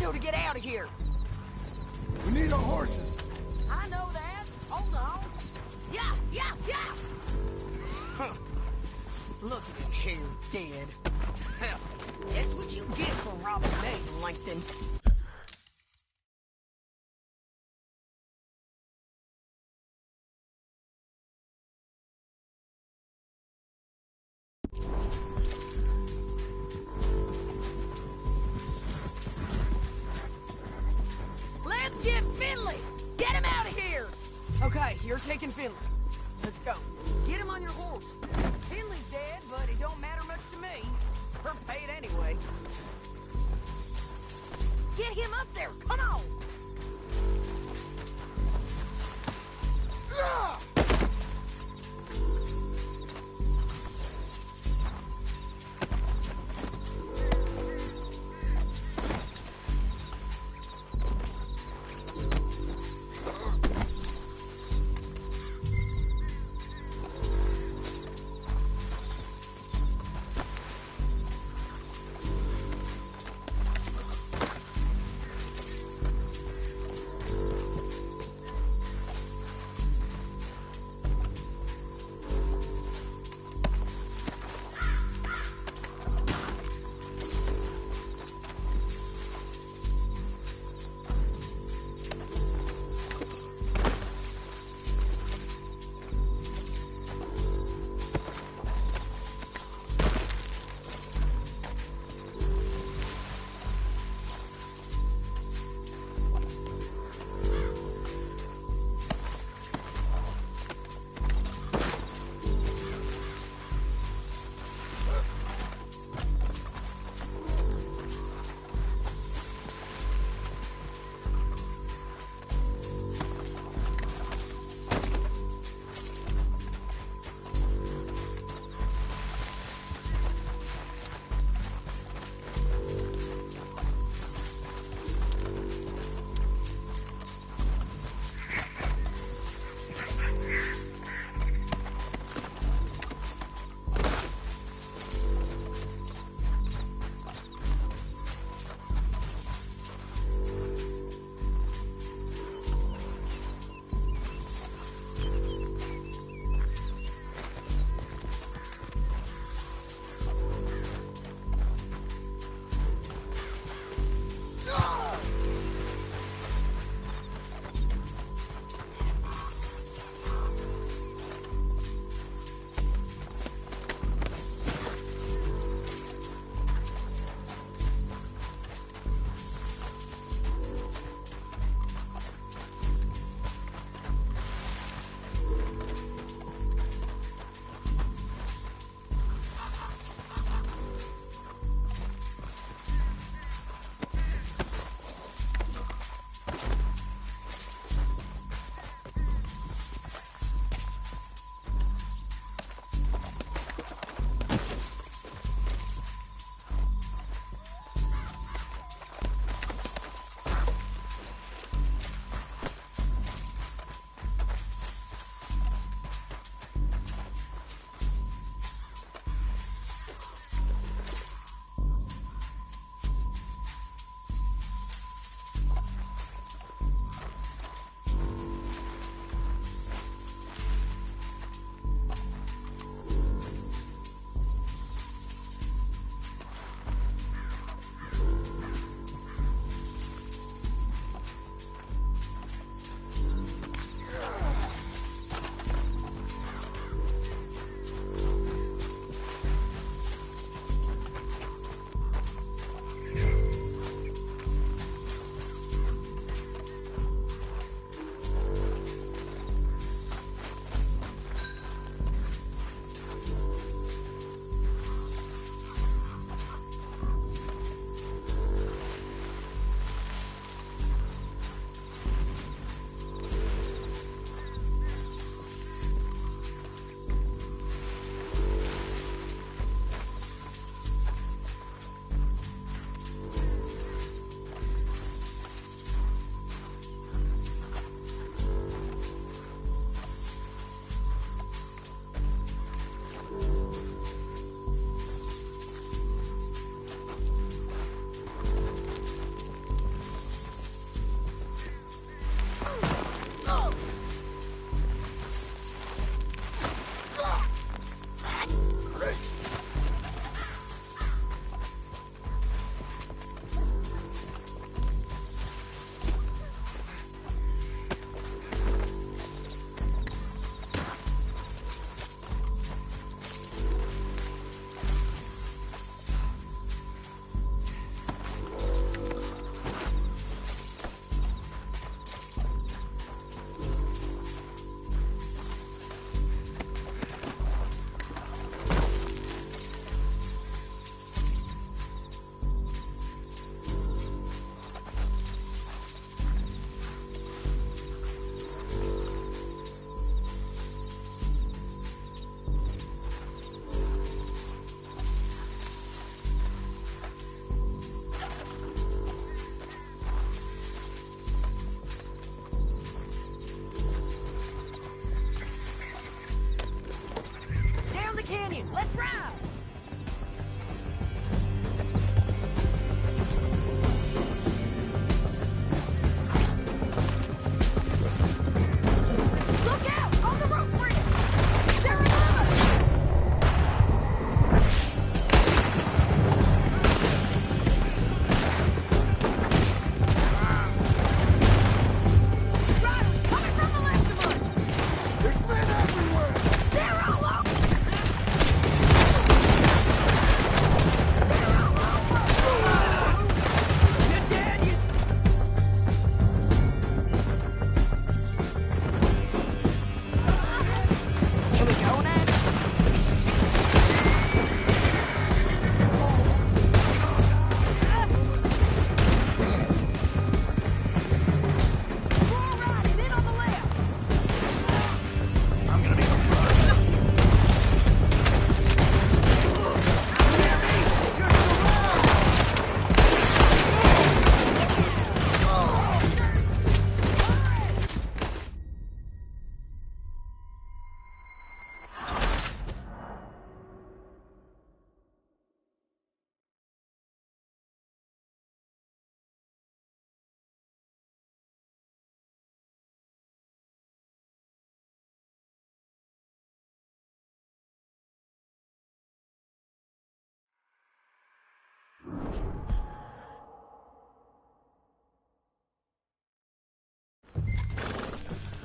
do to get out of here? We need our horses. I know that. Hold on. Yeah! Look at him here, dead. Hell, that's what you get for robbing me, Langton. Let's get Finley! Get him out of here! Okay, you're taking Finley. Let's go. Get him on your horse. Finley's dead, but it don't matter much to me. We're paid anyway. Get him up there, come on!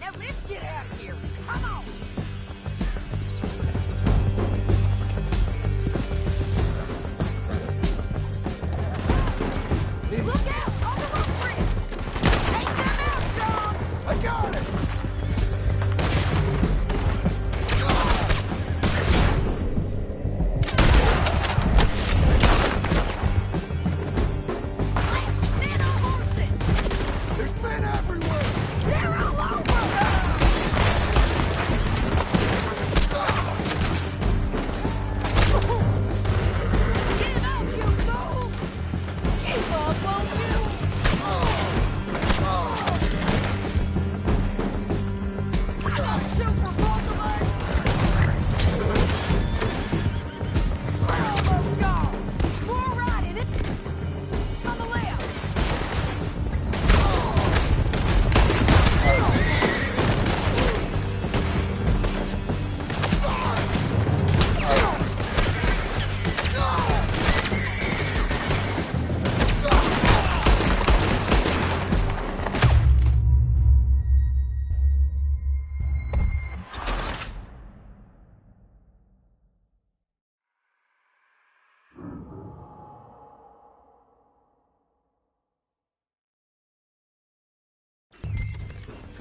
Now let's get out of here. Come on. Look out! On the roof bridge! Take them out, John! I got it! Men on horses! There's men everywhere! They're all over! Get up, you fools! Keep up, won't you? I gotta shoot for both of us! We're almost gone! More riding it! On the left!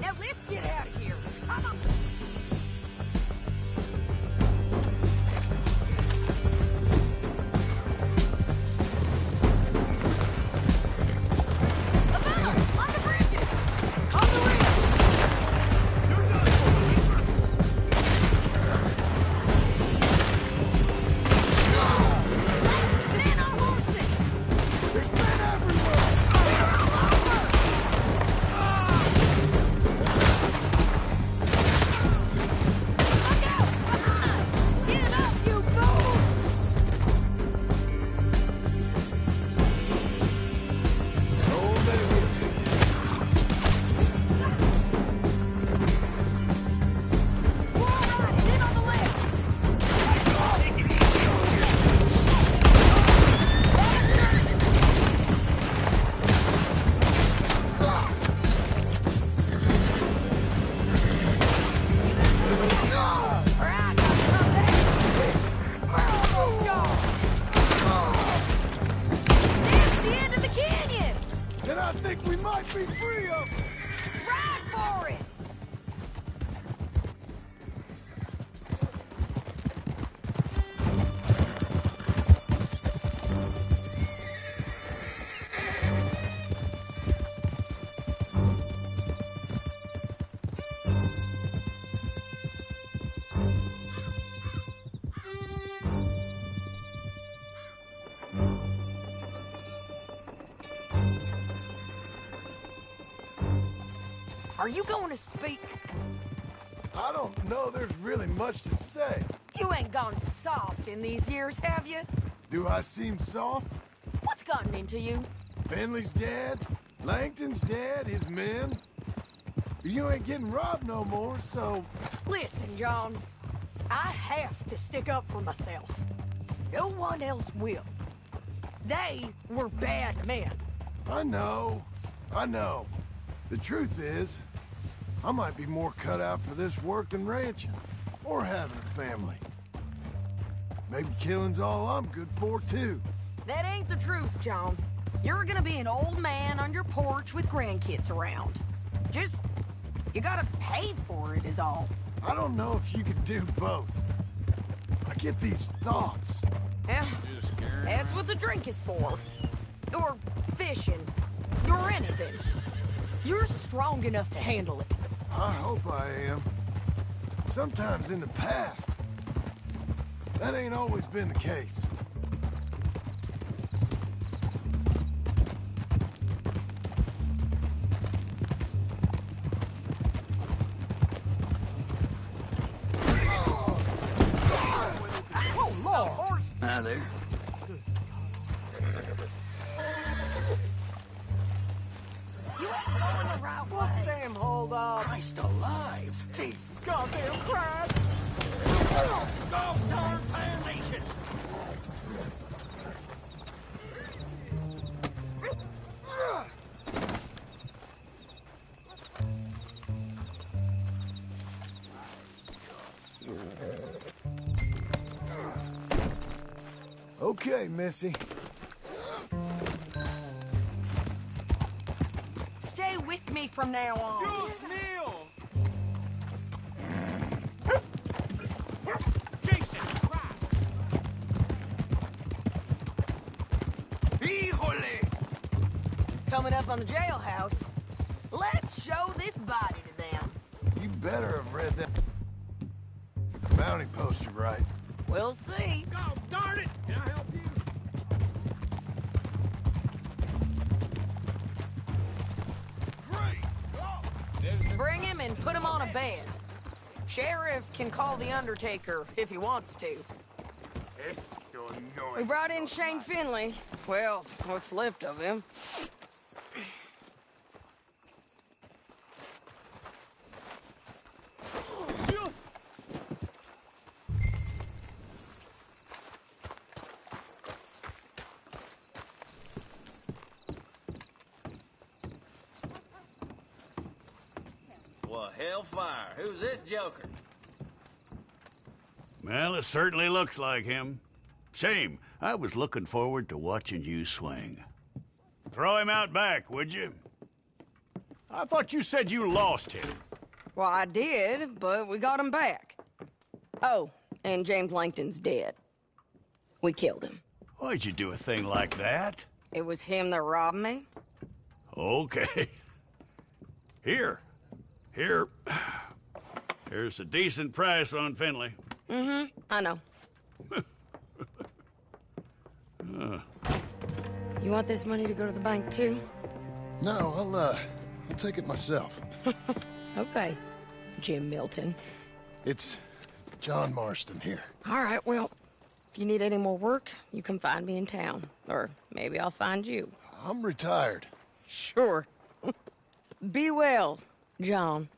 Now let's get out of here. Come on. Above! On the bridges! On the rim! Men on horses! There's men everywhere! They're all over! Look out! Behind! Get up, you fools! Oh, let me get to you. More riding in on the left! Alright, come back! We're almost gone! There's the end of the canyon! And I think we might be free of them. Ride for it! Are you going to speak? I don't know there's really much to say. You ain't gone soft in these years, have you? Do I seem soft? What's gotten into you? Finley's dead. Langton's dead. His men. You ain't getting robbed no more, so... Listen, John. I have to stick up for myself. No one else will. They were bad men. I know. I know. The truth is, I might be more cut out for this work than ranching. Or having a family. Maybe killing's all I'm good for, too. That ain't the truth, John. You're gonna be an old man on your porch with grandkids around. Just... you gotta pay for it is all. I don't know if you could do both. I get these thoughts. Yeah, that's what the drink is for. Or fishing. Or anything. You're strong enough to handle it. I hope I am. Sometimes in the past, that ain't always been the case. Oh, Lord! Hi there. You ain't going the right way. What's damn hold up? Christ alive. Jesus goddamn Christ! Go, darn damnation! Okay, Missy. Stay with me from now on. Dios mío! Híjole! Coming up on the jailhouse. Let's show this body to them. You better have read that bounty poster right. We'll see. Oh, darn it! Can I help you? Bring him and put him on a bed. Sheriff can call the Undertaker if he wants to. We brought in Shane Finley. Well, what's left of him. Well, hellfire. Who's this joker? Well, it certainly looks like him. Shame. I was looking forward to watching you swing. Throw him out back, would you? I thought you said you lost him. Well, I did, but we got him back. Oh, and James Langton's dead. We killed him. Why'd you do a thing like that? It was him that robbed me. Okay. Here. Here's a decent price on Finley. Mm-hmm, I know. You want this money to go to the bank, too? No, I'll take it myself. Okay, Jim Milton. It's John Marston here. All right, well, if you need any more work, you can find me in town. Or maybe I'll find you. I'm retired. Sure. Be well, John.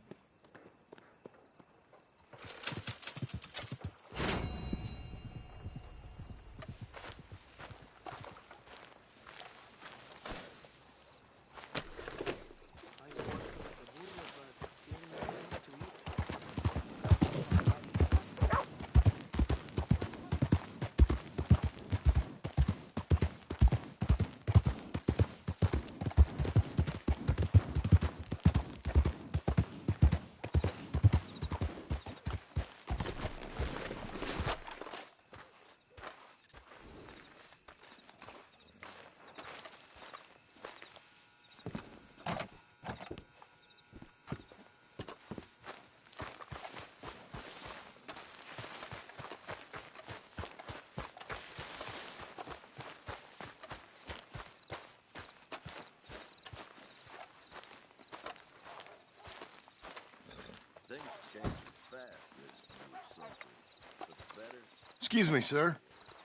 Excuse me, sir.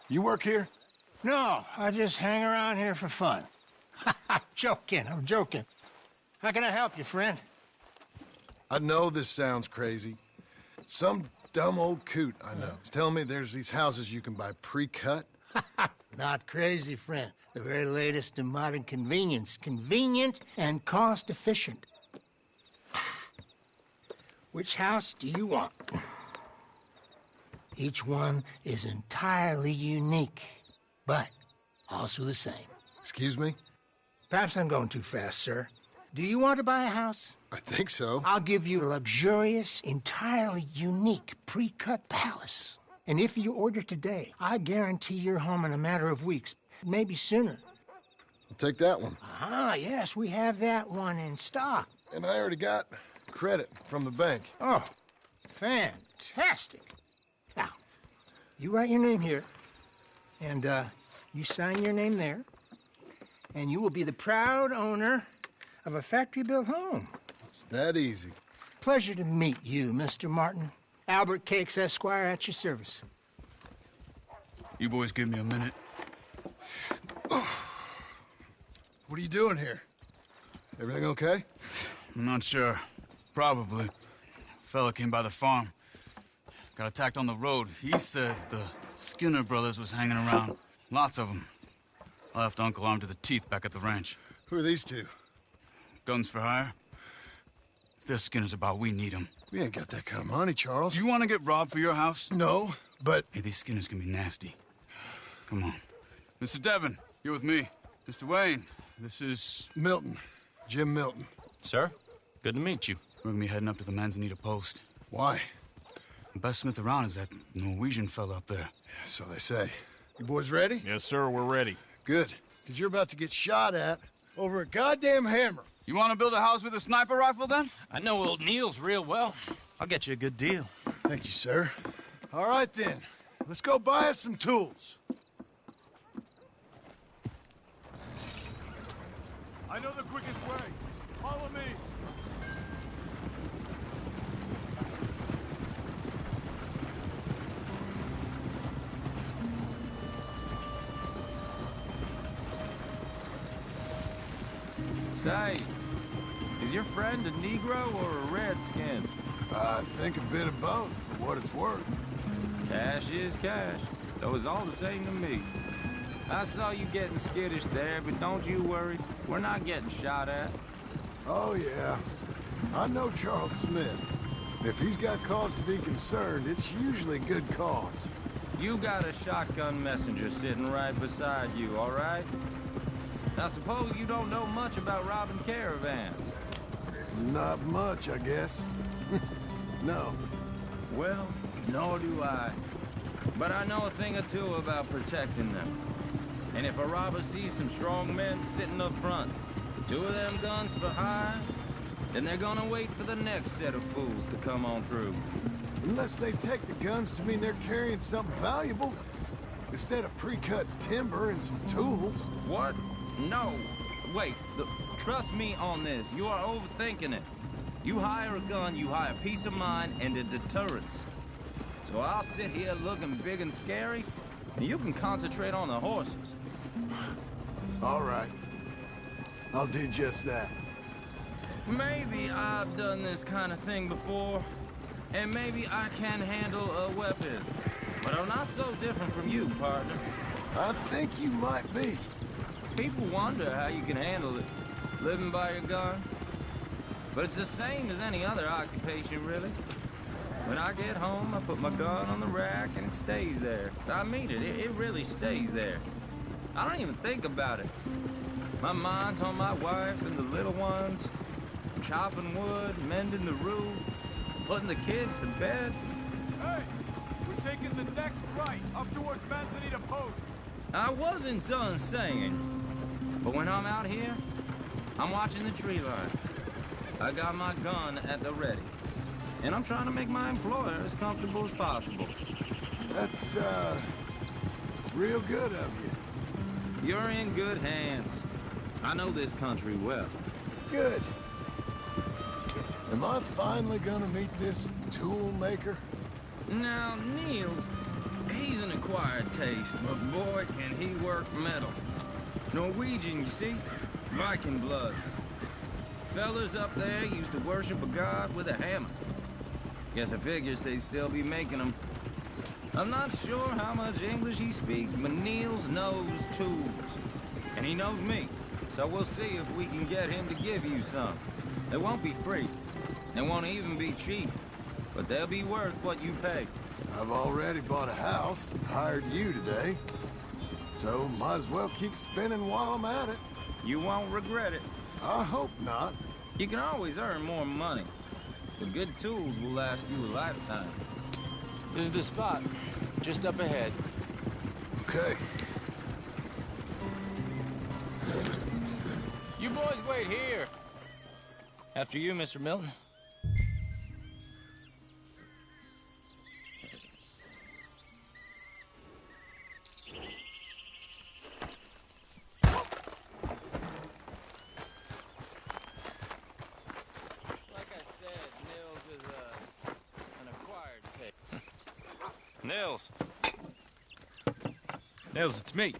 You work here? No, I just hang around here for fun. I'm joking. How can I help you, friend? I know this sounds crazy. Some dumb old coot I know is telling me there's these houses you can buy pre-cut. Not crazy, friend. The very latest in modern convenience. Convenient and cost-efficient. Which house do you want? Each one is entirely unique, but also the same. Excuse me? Perhaps I'm going too fast, sir. Do you want to buy a house? I think so. I'll give you a luxurious, entirely unique pre-cut palace. And if you order today, I guarantee you're home in a matter of weeks, maybe sooner. I'll take that one. Ah, yes, we have that one in stock. And I already got credit from the bank. Oh, fantastic. Now, you write your name here, and you sign your name there, and you will be the proud owner of a factory-built home. It's that easy. Pleasure to meet you, Mr. Martin. Albert Cakes, Esquire, at your service. You boys give me a minute. What are you doing here? Everything okay? I'm not sure. Probably. Fella came by the farm. Got attacked on the road. He said the Skinner brothers was hanging around. Lots of them. I left Uncle armed to the teeth back at the ranch. Who are these two? Guns for hire. If they're Skinner's about, we need them. We ain't got that kind of money, Charles. You want to get robbed for your house? No, but... Hey, these Skinners can be nasty. Come on. Mr. Devon, you're with me. Mr. Wayne, this is... Milton. Jim Milton. Sir, good to meet you. We're gonna be heading up to the Manzanita Post. Why? The best smith around is that Norwegian fella up there. So they say. You boys ready? Yes, sir, we're ready. Good. Because you're about to get shot at over a goddamn hammer. You want to build a house with a sniper rifle, then? I know old Neil's real well. I'll get you a good deal. Thank you, sir. All right, then. Let's go buy us some tools. I know the quickest way. Follow me. Say, is your friend a Negro or a Redskin? I think a bit of both, for what it's worth. Cash is cash, though it's all the same to me. I saw you getting skittish there, but don't you worry. We're not getting shot at. Oh, yeah. I know Charles Smith. If he's got cause to be concerned, it's usually good cause. You got a shotgun messenger sitting right beside you, all right? Now, suppose you don't know much about robbing caravans. Not much, I guess. No. Well, nor do I. But I know a thing or two about protecting them. And if a robber sees some strong men sitting up front, 2 of them guns behind, then they're gonna wait for the next set of fools to come on through. Unless they take the guns to mean they're carrying something valuable, instead of pre-cut timber and some tools. What? No. Wait, trust me on this. You are overthinking it. You hire a gun, you hire peace of mind and a deterrent. So I'll sit here looking big and scary, and you can concentrate on the horses. All right. I'll do just that. Maybe I've done this kind of thing before, and maybe I can handle a weapon. But I'm not so different from you, partner. I think you might be. People wonder how you can handle it, living by your gun. But it's the same as any other occupation, really. When I get home, I put my gun on the rack and it stays there. I mean it, it really stays there. I don't even think about it. My mind's on my wife and the little ones, chopping wood, mending the roof, putting the kids to bed. Hey, we're taking the next right, up towards Manzanita Post. I wasn't done saying, but when I'm out here, I'm watching the tree line. I got my gun at the ready, and I'm trying to make my employer as comfortable as possible. That's, real good of you. You're in good hands. I know this country well. Good. Am I finally gonna meet this tool maker? Now, Niels, he's an acquired taste, but boy, can he work metal. Norwegian, you see? Viking blood. Fellas up there used to worship a god with a hammer. Guess I figures they'd still be making them. I'm not sure how much English he speaks, but Niels knows tools. And he knows me, so we'll see if we can get him to give you some. They won't be free. They won't even be cheap. But they'll be worth what you pay. I've already bought a house and hired you today. So might as well keep spinning while I'm at it. You won't regret it. I hope not. You can always earn more money. But good tools will last you a lifetime. This is the spot, just up ahead. Okay. You boys wait here. After you, Mr. Milton. Nils. Nils, it's me.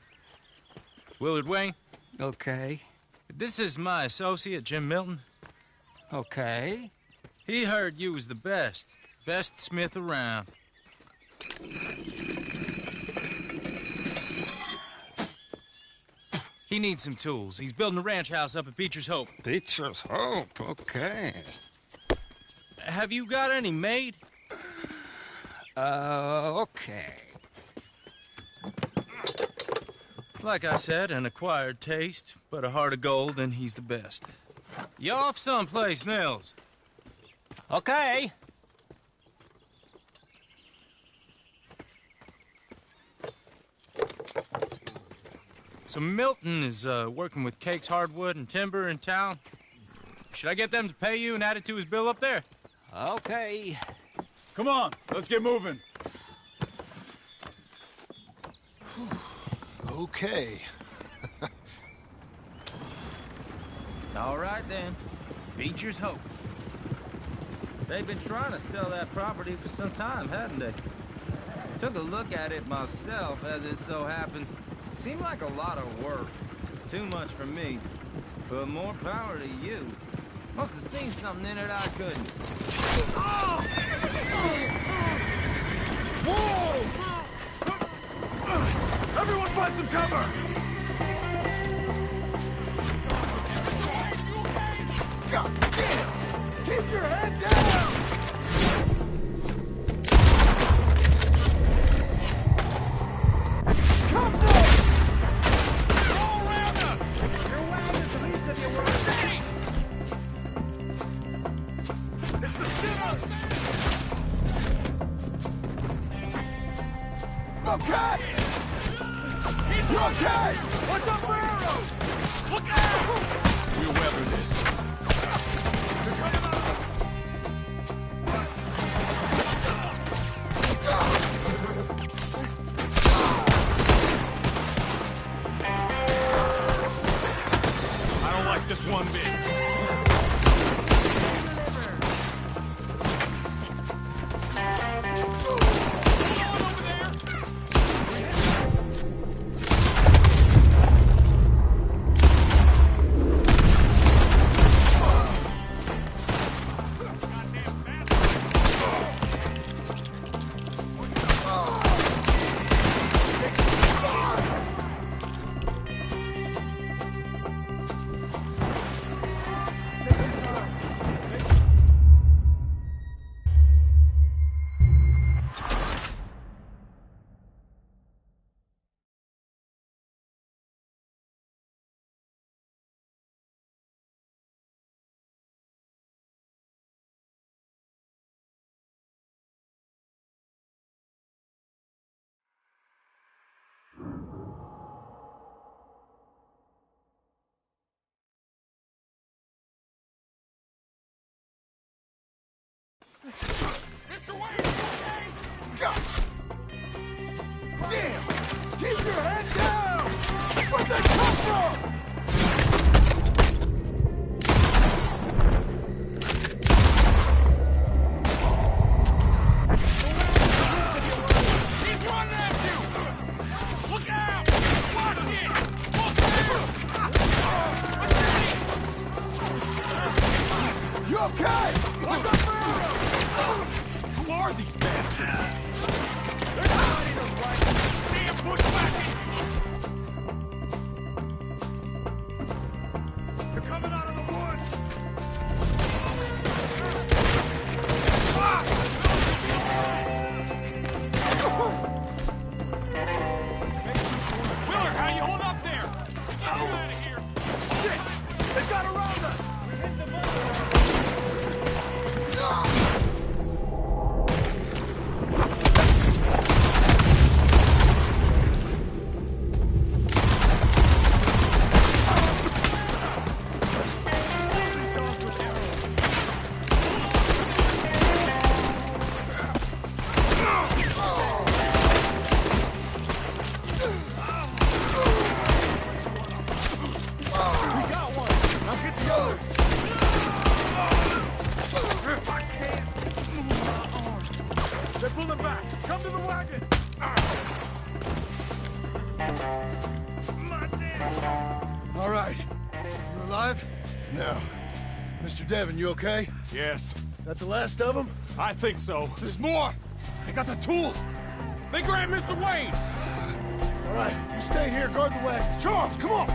Willard Wayne. Okay. This is my associate, Jim Milton. Okay. He heard you was the best. Best smith around. He needs some tools. He's building a ranch house up at Beecher's Hope. Beecher's Hope, okay. Have you got any made? Okay. Like I said, an acquired taste, but a heart of gold, and he's the best. You off someplace, Mills? Okay. So Milton is working with Cake's Hardwood and Timber in town. Should I get them to pay you and add it to his bill up there? Okay. Come on, let's get moving. Okay. All right, then. Beecher's Hope. They've been trying to sell that property for some time, hadn't they? Took a look at it myself, as it so happens. Seemed like a lot of work. Too much for me. But more power to you. Must have seen something in it I couldn't. Whoa! Everyone find some cover! God damn! Keep your head down! Come on! All around us! Your wagon's the least of your work. Steady! It's the Skinners! Okay! You okay? What's up for arrows? Look out! We'll weather this. They're coming out of I don't like this one bit. Damn! Keep your head down! Where'd they come from? He's running at you! Look out! Watch it! Look out! You okay? What's up for arrows? Who are these bastards? They're not even right. Damn bushwhacking! They're coming out of the woods! Ah! Willard, how you hold up there? Get you out of here! Shit! They got around us! We hit the They're pulling back! Come to the wagon! All right. You alive? No. Mr. Devon, you okay? Yes. That the last of them? I think so. There's more! They got the tools! They grabbed Mr. Wade! All right, you stay here, guard the wagon. Charles, come on!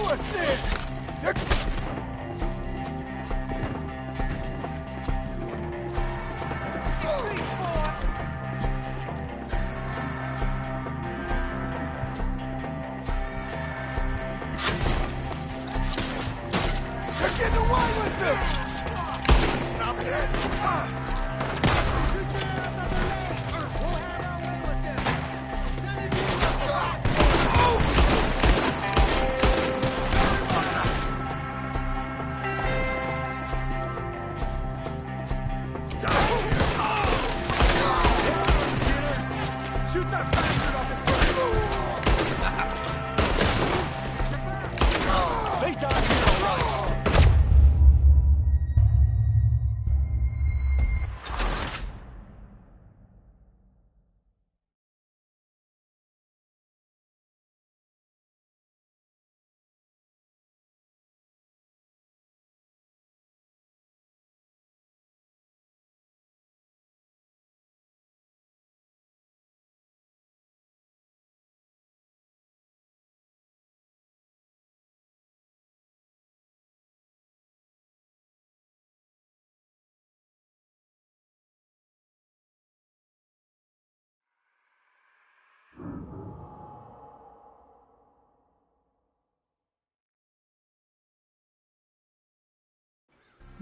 do us in! They're getting away with it! Stop it! Shoot that bastard off his bird! They died here alright!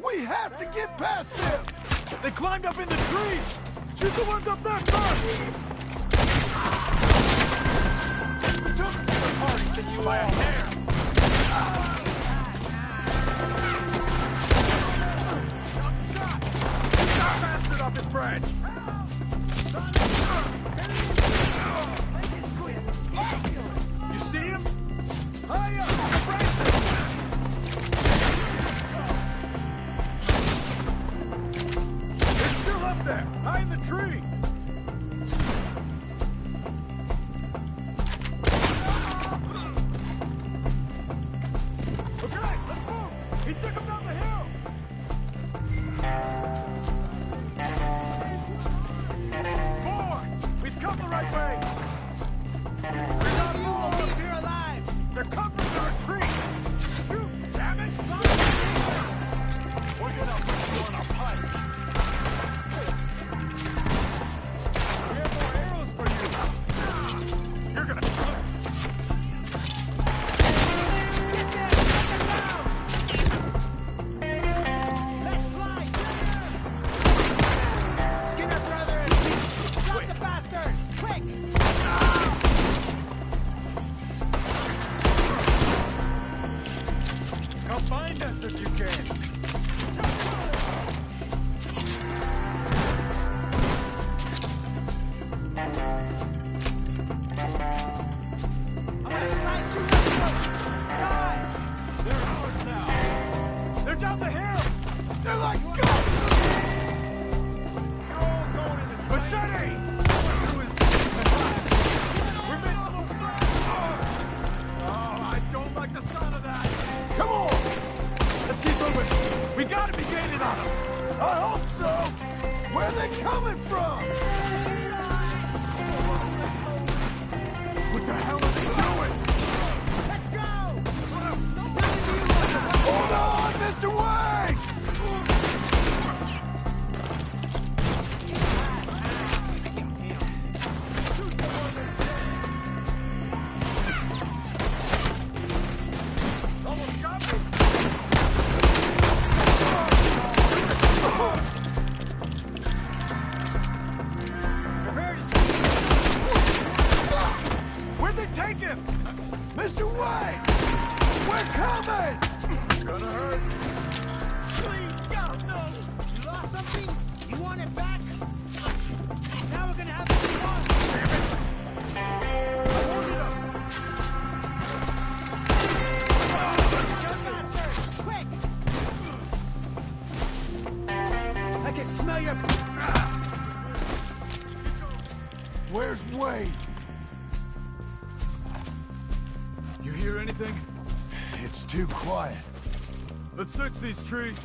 We have to get past them! They climbed up in the trees! Shoot the ones up there first! We took them to the party than you all there! Shot! Get that bastard off his branch! You see him? High up! The branches! Up there, high in the tree! Okay, let's move! He took him down the hill! Boy, we've come the right way! We're not all leave here alive! They're covering our retreat! Shoot, damn it! We're gonna put you on a pike! You're gonna... Let's fly! Skinner brothers! Stop the bastard! Quick! Come find us if you can! Down the hill! They're like ghosts! You're all going in the same... Machete! We're missing... Oh, I don't like the sound of that! Come on! Let's keep moving! We gotta be gaining on them! I hope so! Where are they coming from? What the hell are they doing? Let's go! Hold on, Mr. Wayne! Almost got me! Where'd they take him? Mr. Wayne! We're coming! Gonna hurt. Please, no! You lost something? You want it back? Now we're gonna have some fun! Damn it! I wanted him! Quick! I can smell your... Where's Wade? You hear anything? It's too quiet. Let's search these trees.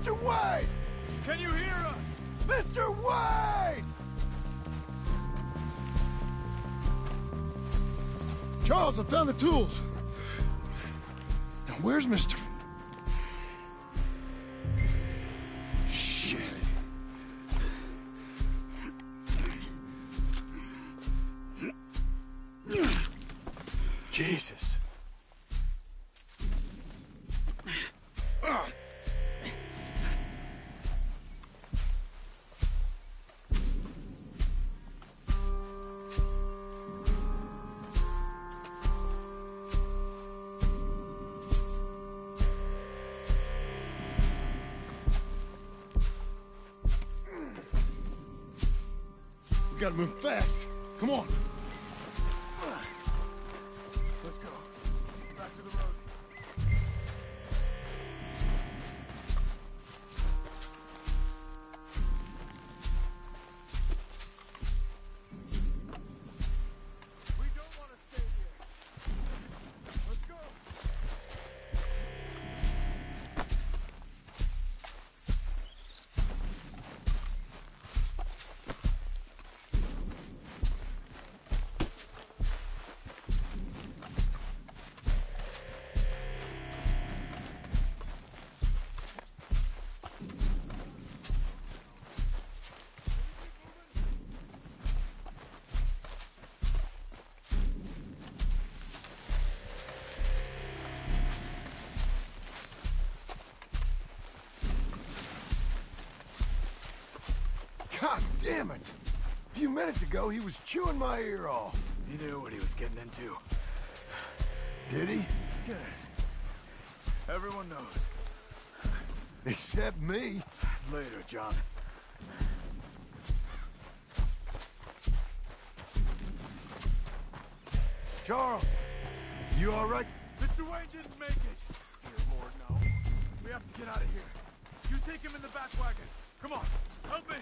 Mr. Wade! Can you hear us? Mr. Wade! Charles, I found the tools. Now, where's Mr. Shit. Jesus. We gotta move fast. Come on. Let's go. Back to the road. We don't want to stay here. Let's go. God damn it! A few minutes ago, he was chewing my ear off. He knew what he was getting into. Did he? Skinners. Everyone knows. Except me. Later, John. Charles, you all right? Mr. Wayne didn't make it. Dear Lord, no. We have to get out of here. You take him in the back wagon. Come on, help me.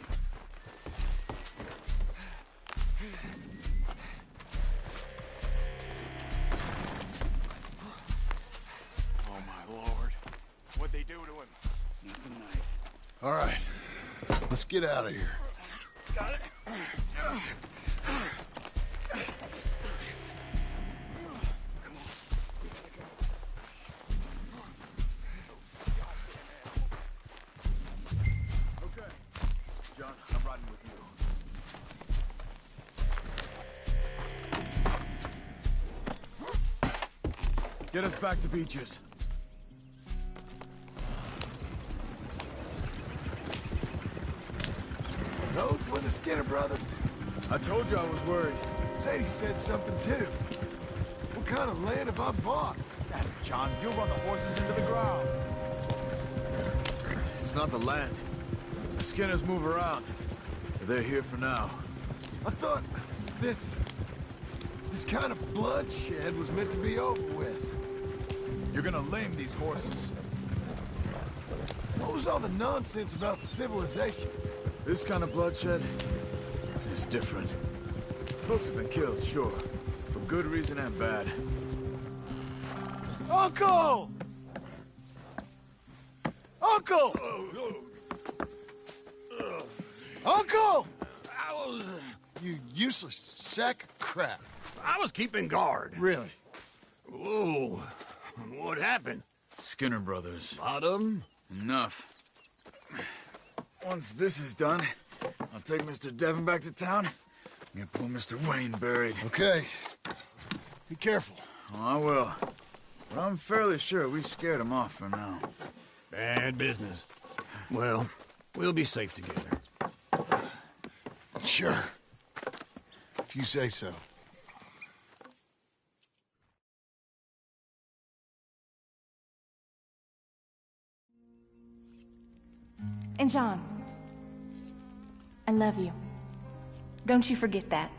Oh, my Lord. What'd they do to him? Nothing nice. All right, let's get out of here. Got it? Okay. John, I'm riding with you. Get us back to Beaches. Those were the Skinner brothers. I told you I was worried. Sadie said something too. What kind of land have I bought? Damn it, John, you'll run the horses into the ground. It's not the land. The Skinners move around. They're here for now. I thought this kind of bloodshed was meant to be over with. You're gonna lame these horses. What was all the nonsense about civilization? This kind of bloodshed is different. Folks have been killed, sure. For good reason and bad. Uncle! Uncle! Uncle! You useless sack of crap. I was keeping guard. Really? Whoa. What happened? Skinner brothers. Lot of them? Enough. Once this is done, I'll take Mr. Devon back to town and get poor Mr. Wayne buried. Okay. Be careful. Oh, I will. But I'm fairly sure we scared him off for now. Bad business. Well, we'll be safe together. Sure. If you say so. And John, I love you. Don't you forget that.